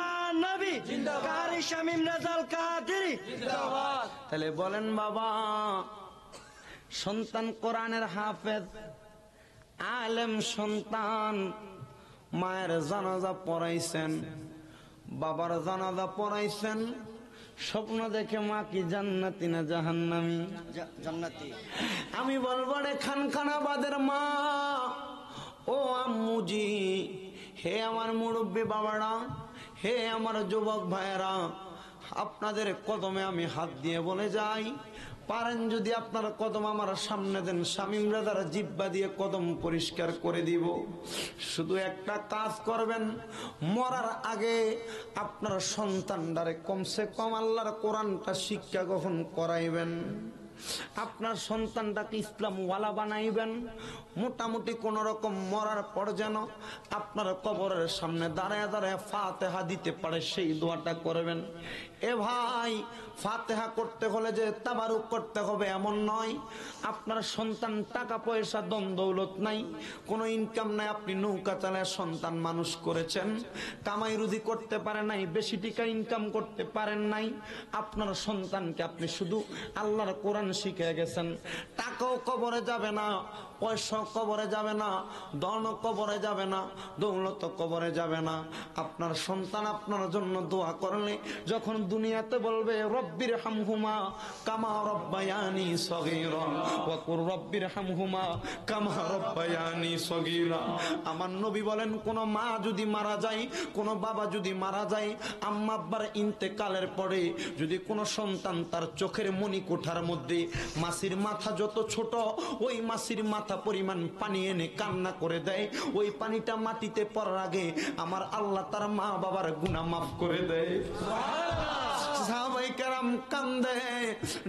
নবী জিন্দাবাদ, কারি শামীম নাজাল কাদেরী জিন্দাবাদ। তাহলে বলেন বাবা, সন্তান কোরআনের হাফেজ আলেম সন্তান, মায়ের জানাজা পড়াইছেন, বাবার জানাজা পড়াইছেন, স্বপ্ন দেখে মা কি জান্নাতি না জাহান্নামী? জান্নাতি। আমি বলবো রে খানখানাবাদের মা, ও আম্মুজি, হে আমার মুরব্বী বাবারা, হে আমার যুবক ভাইয়েরা, আপনাদের কদমে আমি হাত দিয়ে বলে যাই, পারেন যদি আপনার কদম আমার সামনে দেন, শামীম রাজার জিব্বা দিয়ে কদম পরিষ্কার করে দিব। শুধু একটা কাজ করবেন, মরার আগে আপনার সন্তানটারে কমসে কম আল্লাহর কোরআনটা শিক্ষা গ্রহণ করাইবেন। আপনার সন্তানটাকে ইসলাম ওয়ালা বানাইবেন। মোটামুটি কোন রকম মরার পর যেন আপনার কবরের সামনে দাঁড়ায় দাঁড়ায় ফাতিহা দিতে পারে, সেই দোয়াটা করবেন। এ ভাই, ফাতিহা করতে হলে যে তাবারুক করতে হবে এমন নয়। আপনার সন্তান টাকা পয়সা দম দৌলত নাই, কোনো ইনকাম নাই, আপনি নৌকা চালায় সন্তান মানুষ করেছেন, কামাই রুজি করতে পারে নাই, বেশি টাকা ইনকাম করতে পারেন নাই, আপনার সন্তানকে আপনি শুধু আল্লাহর কোরআন শিখে গেছেন। টাকাও কবরে যাবে না, পয়সা কবরে যাবে না, ধন কবরে যাবে না, দৌলত কবরে যাবে না। আপনার সন্তান আপনার জন্য দোয়া করলে যখন দুনিয়াতে বলবে, রব্বির হামহুমা কামা রব্বায়ানি সগীরা ওয়া কুর রব্বির হামহুমা কামা রব্বায়ানি সগীরা। আমার নবী বলেন, কোন মা যদি মারা যায়, কোন বাবা যদি মারা যায়, আম্মা আব্বার ইন্তেকালের পরে যদি কোন সন্তান তার চোখের মণিকোঠার মধ্যে মাসির মাথা যত ছোট, ওই মাসির মাথা পরিমাণ পানি এনে কান্না করে দেয়, ওই পানিটা মাটিতে পড়ার আগে আমার আল্লাহ তার মা বাবার গুনাহ মাফ করে দেয়। সাহাবায়ে কেরাম একরাম কান্দে,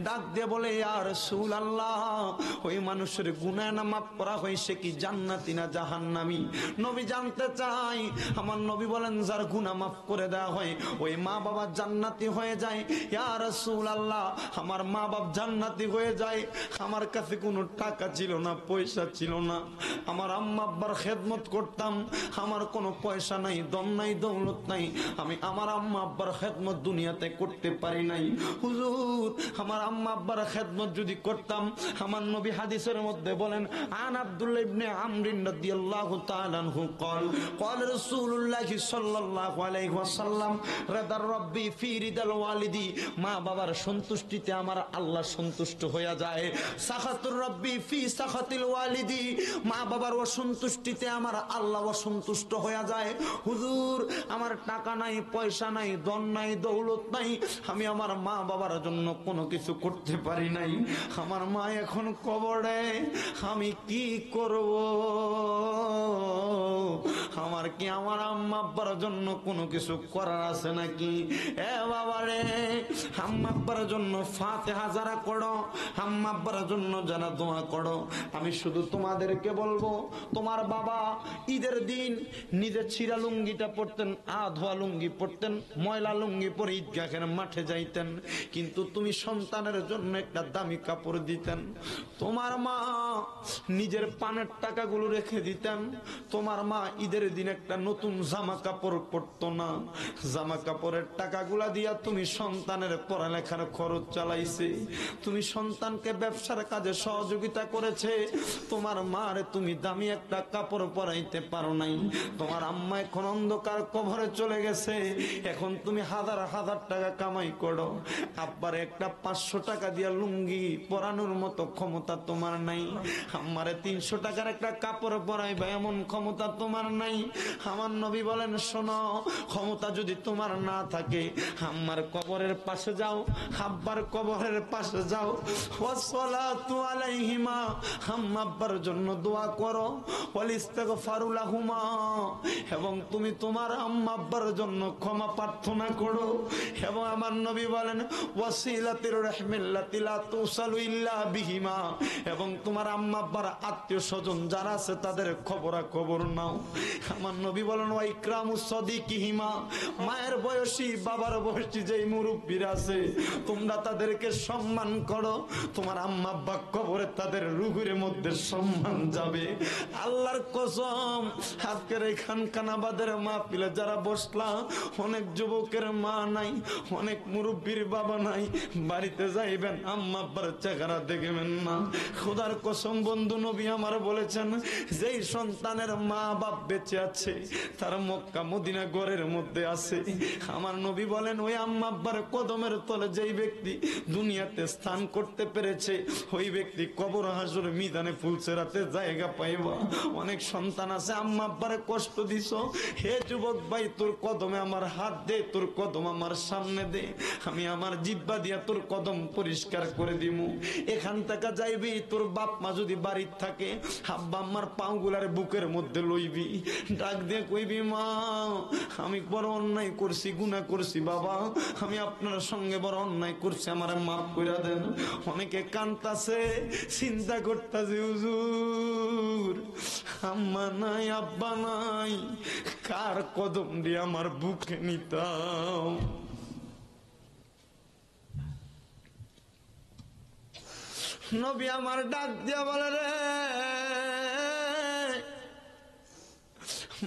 ডাক দিয়ে বলে ইয়া রাসূলুল্লাহ, ওই মানুষের গুনাহ না মাফ করা হয়েছে কি জান্নাতি না জাহান্নামী? নবী জানতে চাই। আমার নবী বলেন যার গুনাহ মাফ করে দেওয়া হয় ওই মা বাবা জান্নাতি হয়ে যায়। ইয়া রাসূলুল্লাহ, আমার মা বাপ জান্নাতি হয়ে যায়। আমার কাছে কোনো টাকা ছিল না, পয়সা ছিল না, আমার আম্মা আব্বার খেদমত করতাম, আমার কোনো পয়সা নাই, দম নাই, দৌলত নাই, আমি আমার আম্মা আব্বার খেদমত দুনিয়াতে করতে পারি নাই। হুজুর, আমার আম্মা আব্বার খেদমত যদি করতাম, আমার নবী হাদিসের মধ্যে বলেন আন আব্দুল্লাহ ইবনে আমর রাদিয়াল্লাহু তাআলা আনহু قال قال رسول الله صلى الله عليه وسلم رضا ربي في رضا الوالد, মা বাবার সন্তুষ্টিতে আমার আল্লাহ সন্তুষ্ট হয়ে যায়। সাখাতুর রব্বি ফি সাখাতিল ওয়ালিদি, মা বাবার অসন্তুষ্টিতে আমার আল্লাহ অসন্তুষ্ট হয়ে যায়। হুজুর, আমার টাকা নাই, পয়সা নাই, ধন নাই, দৌলত নাই, আমি আমার মা বাবার জন্য কোনো কিছু করতে পারি নাই। আমার মা এখন কবরে, আমি কি করব? আমার কি আমার আম্মা আব্বার জন্য কোনো কিছু করার আছে নাকি? এ বাবা রে, আম্মা আব্বার জন্য ফাতিহা যারা করো, আম্মা আব্বার জন্য যারা দোয়া করো, আমি শুধু তোমাদেরকে বলবো, তোমার বাবা ঈদের দিন নিজের ছিঁড়া লুঙ্গিটা পরতেন, আধোয়া লুঙ্গি পরতেন, ময়লা লুঙ্গি পরে ঈদগাহের মাঠে যাইতেন, কিন্তু তুমি সন্তানের জন্য একটা দামি কাপড় দিতেন। তোমার মা নিজের পানের টাকাগুলো রেখে দিতেন। তোমার মা ঈদের দিন একটা নতুন জামা কাপড় পরতো না, জামা কাপড়ের টাকাগুলা দিয়া তুমি সন্তানের পড়ালেখার খরচ চালাইছে, তুমি সন্তানকে ব্যবসার কাজে সহযোগিতা করেছে। তোমার মারে তুমি দামি একটা কাপড় পরাইতে পারো নাই। তোমার আম্মা এখন অন্ধকার কবরে চলে গেছে, এখন তুমি হাজার হাজার টাকা কামাই করো, আব্বার একটা 500 টাকা দিয়া লুঙ্গি পরানোর মতো ক্ষমতা তোমার নাই। আমারে 300 টাকার একটা কাপড় পরাইবা এমন ক্ষমতা তোমার নাই। আমার নবী বলেন শোনো, ক্ষমতা যদি তোমার না থাকে, আম্মার কবরের পাশে যাও, আব্বার কবরের পাশে যাও, ওয়াসসালাতু আলাইহিমা, আম্মা আব্বার জন্য দোয়া করো, ওয়াল ইস্তিগফারু লাহুমা, এবং তুমি তোমার আম্মা আব্বার জন্য ক্ষমা প্রার্থনা করো। এবং আমার নবী বলেন ওয়াসিলাতুর রাহমিল্লাতি লা তুসালু ইল্লা বিহিমা, এবং তোমার আম্মা আব্বার আত্মীয় স্বজন যারা আছে তাদের খবর নাও। আমার নবী বলেন ওয়া ইকরামুস সাদিকিহিমা, মায়ের বয়সী বাবার বয়সী যেই মুরব্বীরা আছে তোমরা তাদেরকে সম্মান করো, তোমার আম্মা আব্বা কবরে তাদের রুহের মধ্যে সম্মান যাবে। আল্লাহর কসম, আজকের এই খানকানাবাদের মাহফিলে যারা বসলা, অনেক যুবকের মা নাই, অনেক মুরব্বীর বাবা নাই, বাড়িতে যাইবেন আম্মা আব্বার চেহারা দেখবেন না। খোদার কসম বন্ধু, নবী আমার বলেছেন যেই সন্তানের মা বাপ বেঁচে আছে তার মক্কা মদিনা ঘরের মধ্যে আছে। আমার নবী বলেন ওই আম্মা আব্বার কদমের তলে যেই ব্যক্তি দুনিয়াতে স্থান করতে পেরেছে ওই ব্যক্তি কবর হাসর মিদানে ফুলসেরাতে জায়গা পাইবা। অনেক সন্তান আছে আম্মা আব্বারে কষ্ট দিছ, হে যুবক ভাই তোর কদমে আমার হাত দে, তোর কদম আমার সামনে দে, আমি আমার জিহ্বা দিয়া তোর কদম পরিষ্কার করে দিমু। এখান থেকে যাইবি, তোর বাপ মা যদি বাড়ির থাকে আব্বা আম্মার পাগুলার বুকের মধ্যে লইবি, ডাক দিয়ে কইবি মা আমি বড় অন্যায় করছি, গুনাহ করছি বাবা, আমি আপনার সঙ্গে বড় অন্যায় করছি, আমারে মাফ কইরা দেন। অনেকে কান্তাছে, চিন্তা করতাছে হুজুর আম্মা নাই আব্বা নাই, কার কদম দিয়ে আমার বুকে নিতাম। নবী আমার ডাক দিয়া বলে রে,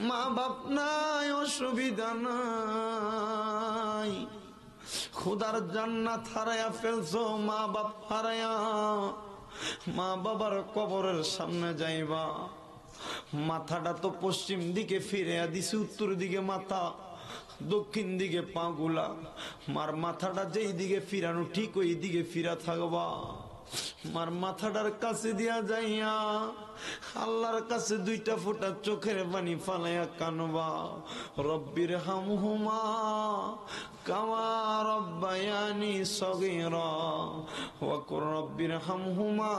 মা বাপ নাই অসুবিধা নাই, খুদার জান্নাত হারায়া ফেলছো, মা বাপ হারায়া মা বাবার কবরের সামনে যাইবা, মাথাটা তো পশ্চিম দিকে ফিরে দিছি, উত্তর দিকে মাথা, দক্ষিণ দিকে পাগুলা, মার মাথাটা যেই দিকে ফিরানো ঠিক ওই দিকে ফিরা থাকবা। মার মাথাটার কাছে দিয়া যাইয়া আল্লাহর কাছে দুইটা ফোঁটা চোখের পানি ফালাইয়া কানবা, রব্বির হামহুমা কামা রব্বায়ানি সগীরা ওয়া কুর রব্বির হামহুমা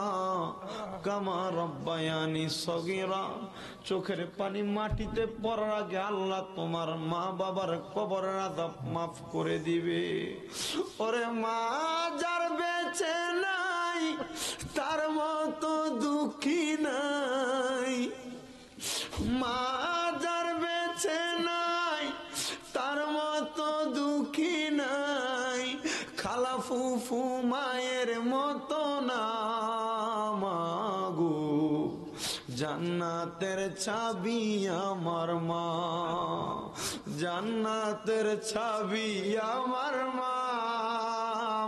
কামা রব্বায়ানি সগীরা। চোখের পানি মাটিতে পড়ার আগে আল্লাহ তোমার মা বাবার কবরের আযাব মাফ করে দিবে। ওরে মা যার বেঁচে নাই তার মতো দুঃখী নাই, মা যার বেঁচে নাই তার মতো দুঃখী নাই, খালা ফুফু মায়ের মতো না মাগো, জান্নাতের চাবি আমার মা, জান্নাতের চাবি আমার মা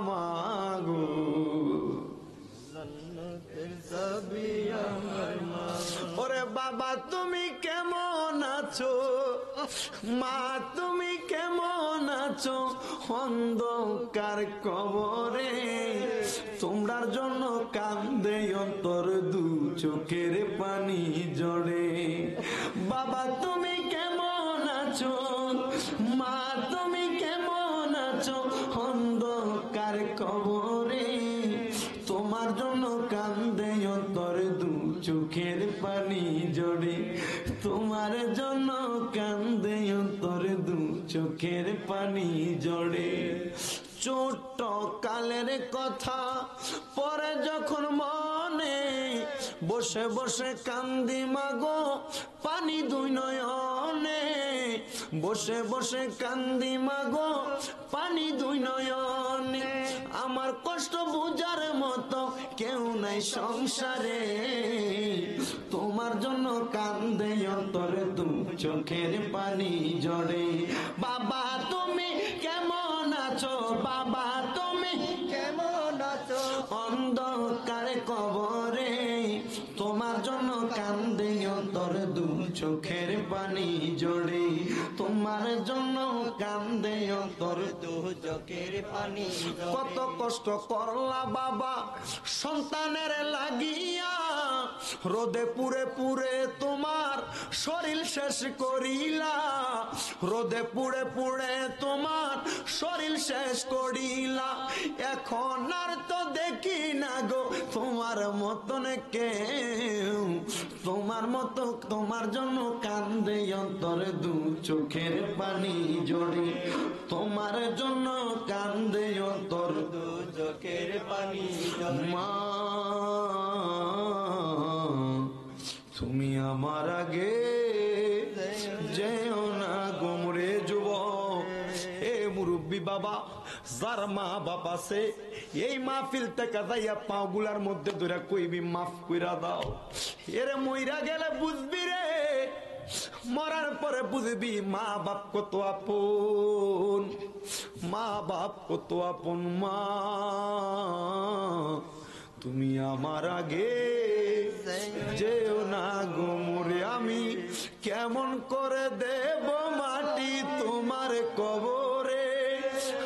মাগো, জান্নাতের চাবি আমার মা। ওরে বাবা তুমি কেমন আছো, মা তুমি কেমন আছো, অন্ধকার কবরে তোমরার জন্য কান্দে অন্তর দু চোখের পানি জড়ে। বাবা তুমি কেমন আছো, মা তুমি কেমন আছো, অন্ধকার কবরে তোমার জন্য কান্দে অন্তর দু চোখের পানি জড়ে, তোমার জন্য কান্দে অন্তর দু চোখের পানি জড়ে। ছোট্ট কালের কথা পরে যখন মনে বসে বসে কান্দি মাগো পানি দুই নয়নে, বসে বসে কান্দি মাগো পানি দুই নয়নে। আমার কষ্ট বুঝার মতো কেউ নাই সংসারে, তোমার জন্য কান্দে অন্তরে দু চোখের পানি জড়ে। বাবা তুমি কেমন আছো, বাবা তুমি কেমন আছো, অন্ধকার কবরে তোমার জন্য কান্দে অন্তরে দু চোখের পানি জড়ে, তোমার জন্য কান্দে অন্তর দু চোখের পানি। কত কষ্ট করলা বাবা সন্তানের লাগিয়া, রোদে পুরে পুরে তোমার শরীর শেষ করিলা, রোদে পুড়ে পুড়ে তোমার শরীর শেষ করিলা। এখন আর তো দেখি না গো তোমার মতন কেউ, তোমার মতো তোমার জন্য কান্দে অন্তরে দু চোখের পানি জড়ে, তোমার জন্য কান্দে অন্তর দু চোখের পানি জড়ে। মা তুমি আমার আগে যেও না গোমরে যুবক। এ মুরব্বী বাবা যার মা বাপ আছে এই মাহফিল থেকে যাইয়া পাও গুলার মধ্যে ধরে কইবি মাফ কইরা দাও, এরে মইরা গেলে বুঝবি রে, মরার পরে বুঝবি মা বাপ কত আপন, মা বাপ কত আপন। মা তুমি আমার আগে যেও না গোমরে, আমি কেমন করে দেব মাটি তোমার কবরে,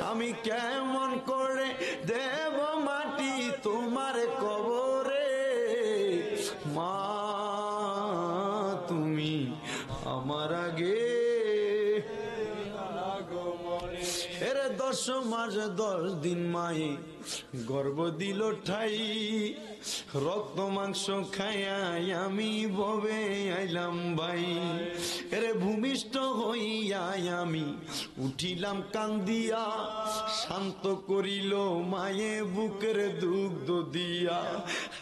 আমি কেমন করে দেব মাটি তোমার কবরে। মা তুমি আমার আগে, এরে 10 মাস 10 দিন মায়ে গর্ব দিল ঠাই, রক্ত মাংস খাইয়াই আমি ববে আইলাম ভাই, এরে ভূমিষ্ঠ হইয়াই আমি উঠিলাম কান্দিয়া, শান্ত করিল মায়ে বুকের দুগ্ধ দিয়া,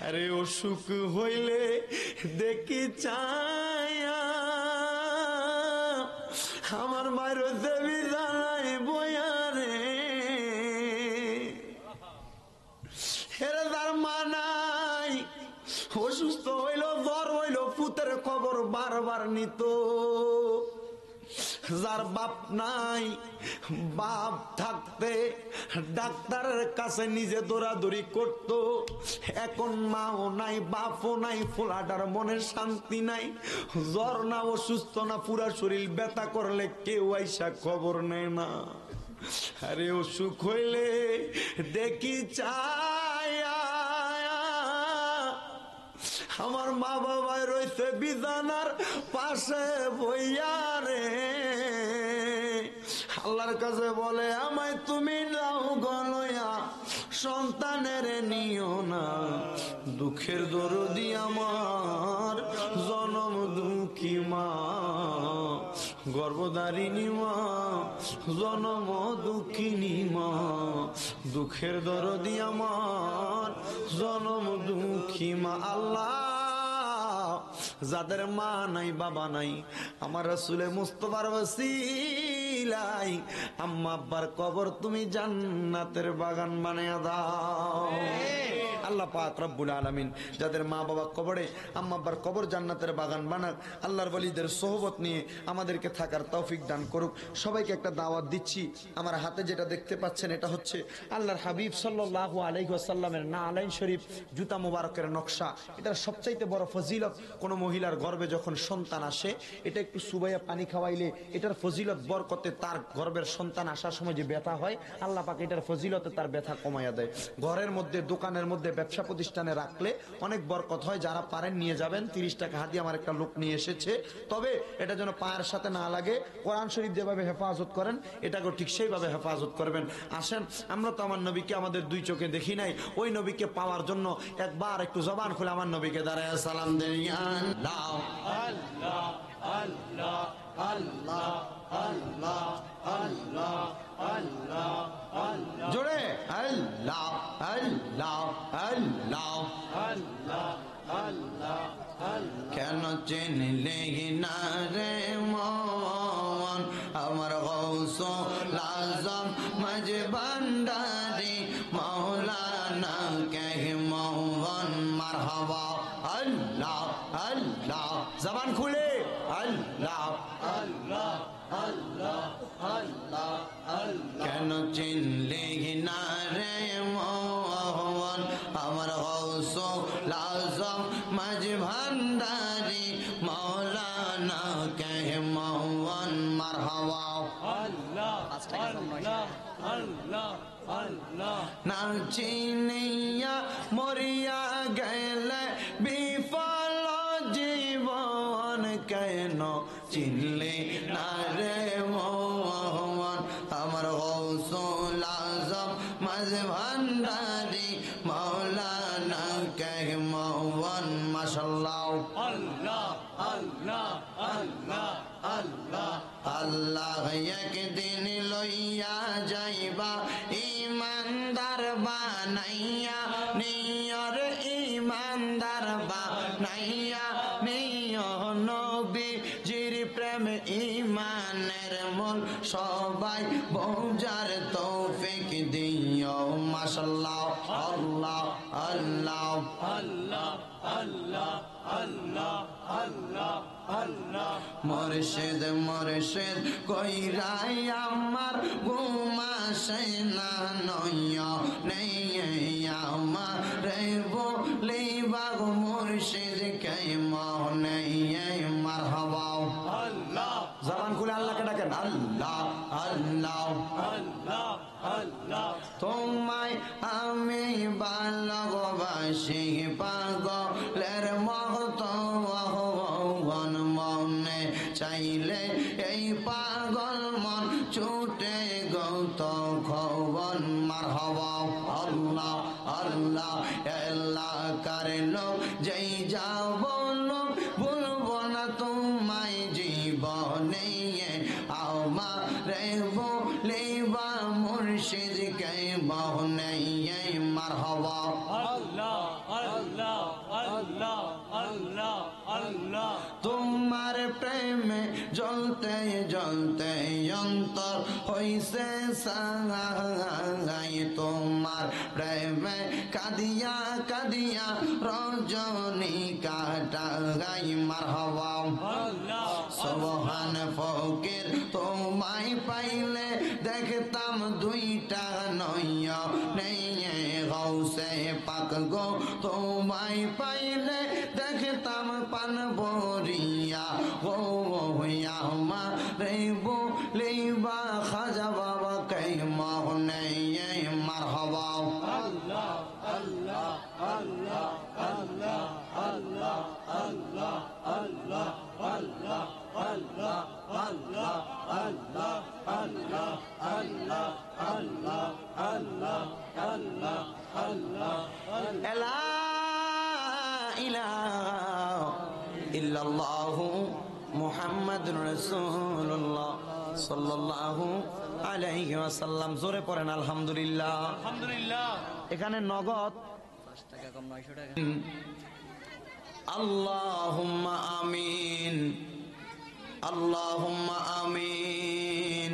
আরে অসুখ হইলে দেখি চায়া আমার মায়ের দেবী জানাই বয়ারে, হেরে তার মা নাই, অসুস্থ হইল জ্বর হইল পুতের খবর বারবার নিত, যার বাপ নাই বাপ থাকতে ডাক্তারের কাছে নিজে দৌড়াদৌড়ি করত, এখন মাও নাই বাপও নাই, ফোলাটার মনে শান্তি নাই, জ্বর না অসুস্থ না পুরা শরীর ব্যথা করলে কেউ আইসা খবর নেয় না, আরে অসুখ হইলে দেখি চায় আমার মা বাবাই রয়েছে বিছানার পাশে বইয়া রে, আল্লাহর কাছে বলে আমায় তুমি নাও গলয়া, সন্তানের নিও না, দুঃখের দরদি আমার জনম দুঃখী মা, গর্ভধারিণী মা, জনম দুঃখিনী মা, দুঃখের দরদি আমার জনম দুঃখী মা। আল্লাহ যাদের মা নাই বাবা নাই, আমার রাসূলে মুস্তাফার ওসিলাই আম্মা আব্বার কবর তুমি জান্নাতের বাগান বানায়া দাও। আল্লাহ পাক রব্বুল আলামিন যাদের মা বাবা কবরে, আম্মা আব্বার কবর জান্নাতের বাগান বানাক। আল্লাহর ওলিদের সোহবত নিয়ে আমাদেরকে থাকার তৌফিক দান করুক। সবাইকে একটা দাওয়াত দিচ্ছি। আমার হাতে যেটা দেখতে পাচ্ছেন এটা হচ্ছে আল্লাহর হাবিব সাল্লাল্লাহু আলাইহি ওয়াসাল্লামের নালাইন শরীফ জুতা মুবারকের নকশা। এটার সবচাইতে বড় ফজিলত, কোন মহিলার গর্ভে যখন সন্তান আসে এটা একটু সুবাইয়া পানি খাওয়াইলে এটার ফজিলত বরকতে তার গর্ভের সন্তান আসার সময় যে ব্যথা হয়, আল্লাহ পাক এটার ফজিলতে তার ব্যথা কমাইয়া দেয়। ঘরের মধ্যে, দোকানের মধ্যে, ব্যবসা প্রতিষ্ঠানে রাখলে অনেক বরকত হয়। যারা পারেন নিয়ে যাবেন। 30 টাকা হাদিয়া আমার একটা লোক নিয়ে এসেছে। তবে এটা যেন পায়ের সাথে না লাগে। কোরআন শরীফ যেভাবে হেফাজত করেন এটাকেও ঠিক সেইভাবে হেফাজত করবেন। আসেন, আমরা তো আমার নবীকে আমাদের দুই চোখে দেখি নাই, ওই নবীকে পাওয়ার জন্য একবার একটু জবান খুলে আমার নবীকে দাঁড়ায় সালাম দেন। আল্লাহ আল্লাহ আল্লাহ আল্লাহ আল্লাহ আল্লাহ আল্লাহ আল্লাহ, জোরে আল্লাহ আল্লাহ আল্লাহ আল্লাহ আল্লাহ। কেন চিনলে না রে মন আমার গৌসুল আজম মাঝ ভান্ডারি মাওলানা কে মোহন মারহাবা। আল্লাহ আল্লাহ, জবান খুলে আল্লাহ আল্লাহ আল্লাহ আল্লাহ আল্লাহ। কেন চিনলে না রে মোহন আমার গৌসুল আজম মাঝ ভান্ডারি মাওলানা কে মোহন মারহাবা। আল্লাহ আল্লাহ আল্লাহ আল্লাহ। না চিনিয়া মরিয়া গেলে বিফল জীবন, কেন চিনলে না রে মোহন আমার গৌসুল আজম মাঝ ভান্ডারি মাওলানা কে মোহন। মাশাআল্লাহ আল্লাহ আল্লাহ আল্লাহ আল্লাহ আল্লাহ। একদিন লইয়া যাইবা ইমানদার বানাইয়া নিয়র, ইমানদার বানাইয়া নিয়, নবীজির প্রেম ইমানের মূল, সবাই বোঝার তৌফিক দিও। মাশাআল্লাহ আল্লাহ আল্লাহ আল্লাহ আল্লাহ আল্লাহ আল্লাহ আল্লাহ। মুর্শিদ মুর্শিদ কইরাই আমার ঘুমাসে না নয় নেই আমার রে বলিবা গো মুর্শিদ কে মনে মারহাবা। আল্লাহ, জবান খুলে আল্লাহকে ডাকেন আল্লাহ আল্লাহ আল্লাহ আল্লাহ। তোমায় আমি ভালোবাসি পাগলের মতো, মনে চাইলে এই পাগল মন ছুটে গৌত খবন মারহাবা। আল্লাহ আল্লাহ এলাকার লোক যেই যাব বলবো না তোমায় জীবনে, আমারে বলিবা মুর্শিদ কে মনে মারহাবা। আল্লাহ আল্লাহ আল্লাহ আল্লাহ আল্লাহ। তোমার প্রেমে জ্বলতে জ্বলতে অন্তর হইছে সাই, তোমার প্রেমে কাঁদিয়া কাঁদিয়া রজনী কাটাই মারহাবা। সুবহান ফকির তোমায় পাইলে দেখতাম দুইটা নয়নে, গৌসে পাক গো তোমায় পাইলে দেখতাম পান ভরিয়া, ও আমারে বলিবা খাজা বাবা কে মনে মারহাবা। আল্লাহ আল্লাহ আল্লাহ আল্লাহ আল্লাহ লা ইলাহা ইল্লাল্লাহু মুহাম্মাদুর রাসূলুল্লাহ সাল্লাল্লাহু আলাইহি ওয়াসাল্লাম। জোরে পড়েন আলহামদুলিল্লাহ। আলহামদুলিল্লাহ। এখানে নগদ 5 টাকা কম 900 টাকা। আল্লাহুম্মা আমিন, আল্লাহুম্মা আমিন।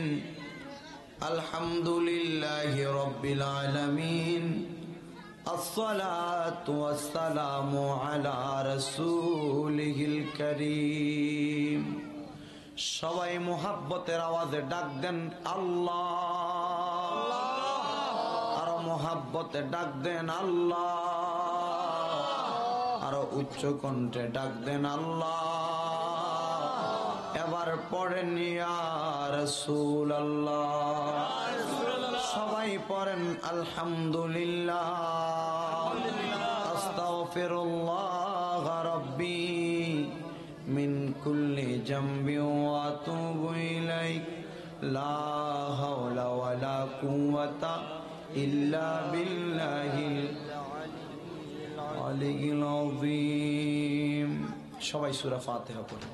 আলহামদুলিল্লাহি রাব্বিল আলামিন। আসসালাতু ওয়াসসালামু আলা রাসূলিহিল কারীম। সবাই মুহাব্বতের আওয়াজে ডাক দেন আল্লাহ। আর মুহাব্বতে ডাক দেন আল্লাহ। আর উচ্চ কণ্ঠে ডাক দেন আল্লাহ। এবার পড়েন ইয়া রাসূলুল্লাহ। সবাই পড়েন আলহামদুলিল্লাহ। আস্তাগফিরুল্লাহ রাব্বি মিন কুল্লি জামবি ওয়া আতুবু ইলাইহি লা হাওলা ওয়ালা কুওয়াতা ইল্লা বিল্লাহিল আলিয়্যিল আযীম। সবাই সূরা ফাতিহা পড়েন।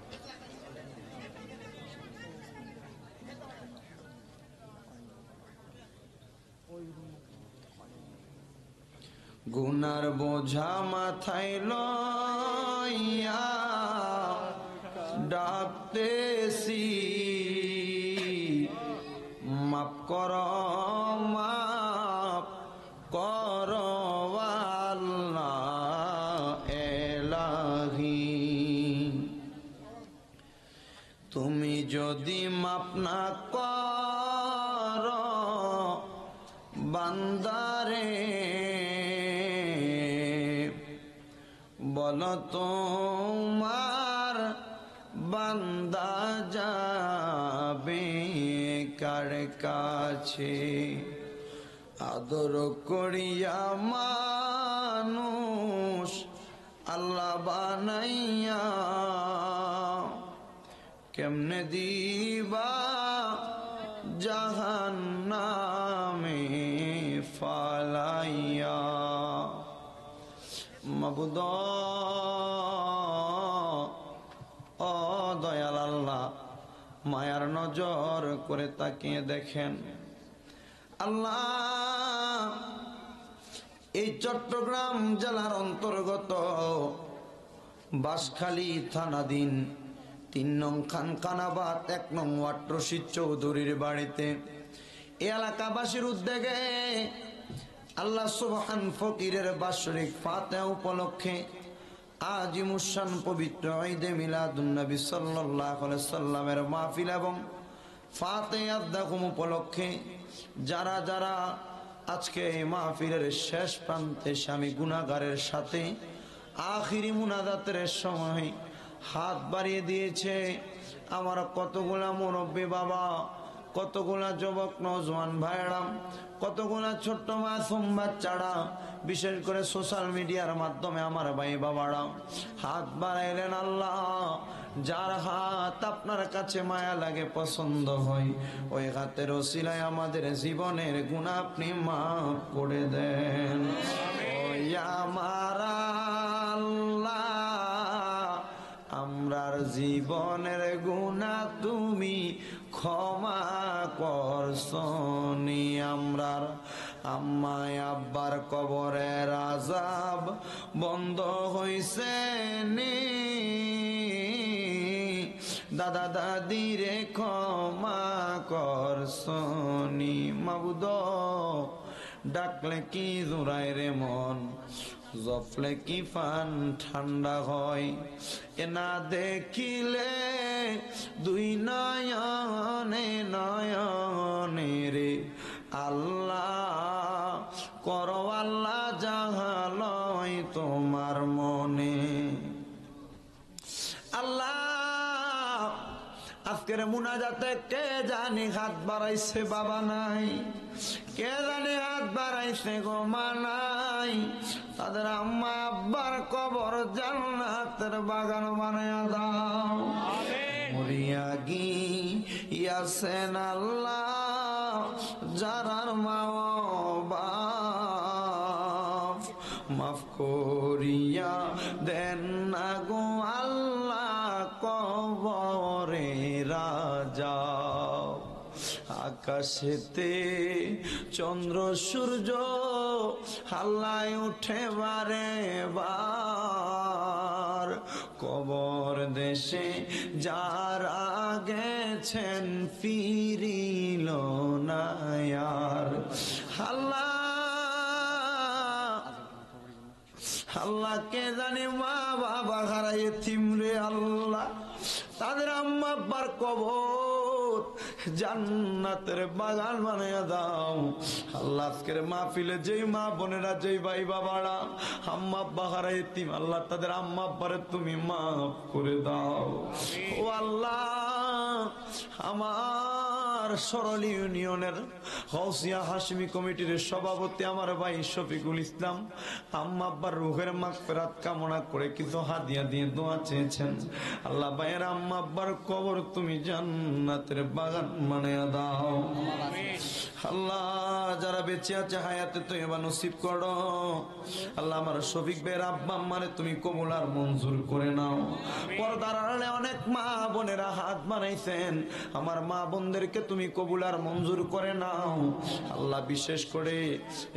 গুনার বোঝা মাথায় লইয়া ডাকতেছি, মাফ কর মাফ কর আল্লাহ এলাহি। তুমি যদি মাফ না কর বান্দারে, বলো তোমার বান্দা যাবে কার কাছে। আদর করিয়া মানুষ আল্লাহ বানাইয়া, কেমনে দিবা জাহান্নামে ফালাইয়া। মাবুদ ও দয়াল আল্লাহ, মায়ার নজর করে তাকিয়ে দেখেন আল্লাহ। এই চট্টগ্রাম জেলার অন্তর্গত বাঁশখালী থানাধীন 3 নং খানকানাবাদ 1 নং ওয়ার্ড রশিদ চৌধুরীর বাড়িতে এ এলাকাবাসীর উদ্যোগে আল্লাহ সুবহান ফকিরের বাৎসরিক ফাতিহা উপলক্ষে আজিমুশান পবিত্র ঈদে মিলাদুন নবী সাল্লাল্লাহু আলাইহি সাল্লামের মাহফিল এবং ফাতিহা দাকুম উপলক্ষে যারা যারা আজকে এই মাহফিলের শেষ প্রান্তে স্বামী গুনাহগারের সাথে আখিরি মুনাজাতের সময় হাত বাড়িয়ে দিয়েছে, আমার কতগুলা মুরব্বী বাবা, কতগুলা যুবক নওজোয়ান ভাইরা, কতগুলা ছোট্ট মাসুম বাচ্চারা, বিশেষ করে সোশ্যাল মিডিয়ার মাধ্যমে আমার ভাই বাবারা হাত বাড়াইলেন। আল্লাহ, যার হাত আপনার কাছে মায়া লাগে, পছন্দ হয়, ওই হাতের ওসিলায় আমাদের জীবনের গুনাহ আপনি মাফ করে দেন। ওই আমার আল্লাহ, আমরার জীবনের গুনাহ তুমি ক্ষমা করছনি। আমরার আম্মায় আব্বার কবরের আযাব বন্ধ হইছে নি, দাদা দাদিরে ক্ষমা করছনি। মাবুদ, ডাকলে কি জোড়ায় রে মন, জফলে কি ফান ঠান্ডা হয়, এ না দেখিলে দুই নয়নে নয়নে রে আল্লাহ, করো আল্লাহ জাহালয় তোমার মনে। আল্লাহ, আজকের মুনাজাতে কে জানি হাত বাড়াইছে বাবা নাই, কে জানি হাত বাড়াইছে গো মা নাই, তাদের আম্মা আব্বার কবর জান্নাতের বাগান বানায়া দাও। ইয়াসেন আল্লাহ যারার মা বাপ মাফ করিয়া দেন না গো আল্লাহ কবরে রাজা আকাশেতে চন্দ্র সূর্য হাল্লায় উঠে বারে বার কবর দেশে যারা গেছেন ফিরিল না আর আল্লাহ আল্লাহ কে জানে মা বাবা হারাই এতিমরে আল্লাহ তাদের আম্মা আব্বার কবর জান্নাতের বাগান বানিয়ে দাও আল্লাহ আজকের মাহফিলে যেই মা বোনেরা যেই ভাই বাবারা আম্মা আব্বা হারাই এতিম আল্লাহ তাদের আম্মা আব্বারে তুমি মাফ করে দাও ও আল্লাহ আমার সরল ইউনিয়নের গৌসিয়া হাশমি কমিটির সভাপতি আমার ভাই শফিকুল ইসলাম আম্মা আব্বার রুহের মাগফিরাত কামনা করে কিছু হাদিয়া দিয়ে দোয়া চেয়েছেন আল্লাহ ভাইয়ের আম্মা আব্বার কবর তুমি জান্নাতের বাগান বানিয়ে দাও আল্লাহ যারা বেঁচে আছে হায়াতে তয়্যিবা নসিব করো আল্লাহ আমার শফিক ভাইয়ের আব্বা আম্মারে তুমি কবুল আর মঞ্জুর করে নাও পর্দার আড়ালে অনেক মা বোনেরা হাত বানাইছেন আমার মা বোনদেরকে তুমি কবুল আর মঞ্জুর করে নাও আল্লাহ বিশেষ করে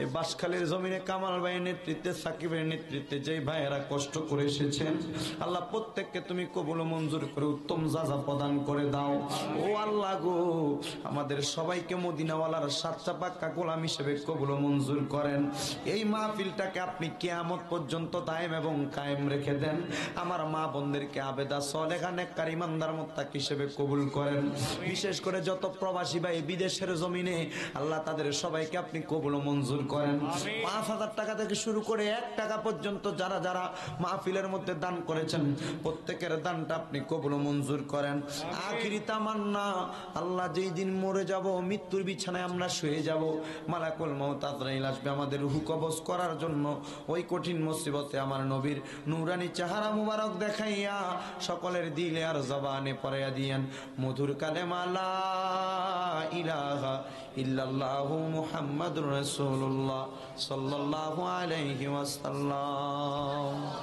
এই বাঁশখালীর জমিনে কামাল ভাইয়ের নেতৃত্বে সাকিবের নেতৃত্বে যেই ভাইয়েরা কষ্ট করে এসেছেন আল্লাহ প্রত্যেককে তুমি কবুল ও মঞ্জুর করে উত্তম জাযা প্রদান করে দাও ও আল্লাহ গো আমাদের সবাইকে মদিনাওয়ালার সাচ্চা পাক্কা গোলাম হিসেবে কবুল ও মঞ্জুর করেন এই মাহফিলটাকে আপনি কিয়ামত পর্যন্ত দায়েম এবং কায়েম রেখে দেন আমার মা বোনদেরকে আবেদা সলেহা নেককার ইমানদার মুত্তাক হিসেবে কবুল করেন বিশেষ করে যত প্রবাসী ভাই বিদেশের জমিনে আল্লাহ তাদের সবাইকে আপনি কবুল ও মঞ্জুর করেন ৫,০০০ টাকা থেকে শুরু করে ১ টাকা পর্যন্ত যারা যারা মাহফিলের মধ্যে দান করেছেন প্রত্যেকের দানটা আপনি কবুল ও মঞ্জুর করেন আখিরি তামান্না আল্লাহ যেই দিন মরে যাব মৃত্যুর বিছানায় আমরা শুয়ে যাব মালাকুল মউত আজরাইল আসবে আমাদের রূহ কবজ করার জন্য ওই কঠিন মুসিবতে আমার নবীর নূরানি চেহারা মুবারক দেখাইয়া সকলের দিলে আর জবানে পড়াইয়া দিয়েন মধুর কালেমা লা ইলাহা ইল্লাল্লাহু মুহাম্মাদুর রাসূলুল্লাহ সাল্লাল্লাহু আলাইহি ওয়াসাল্লাম।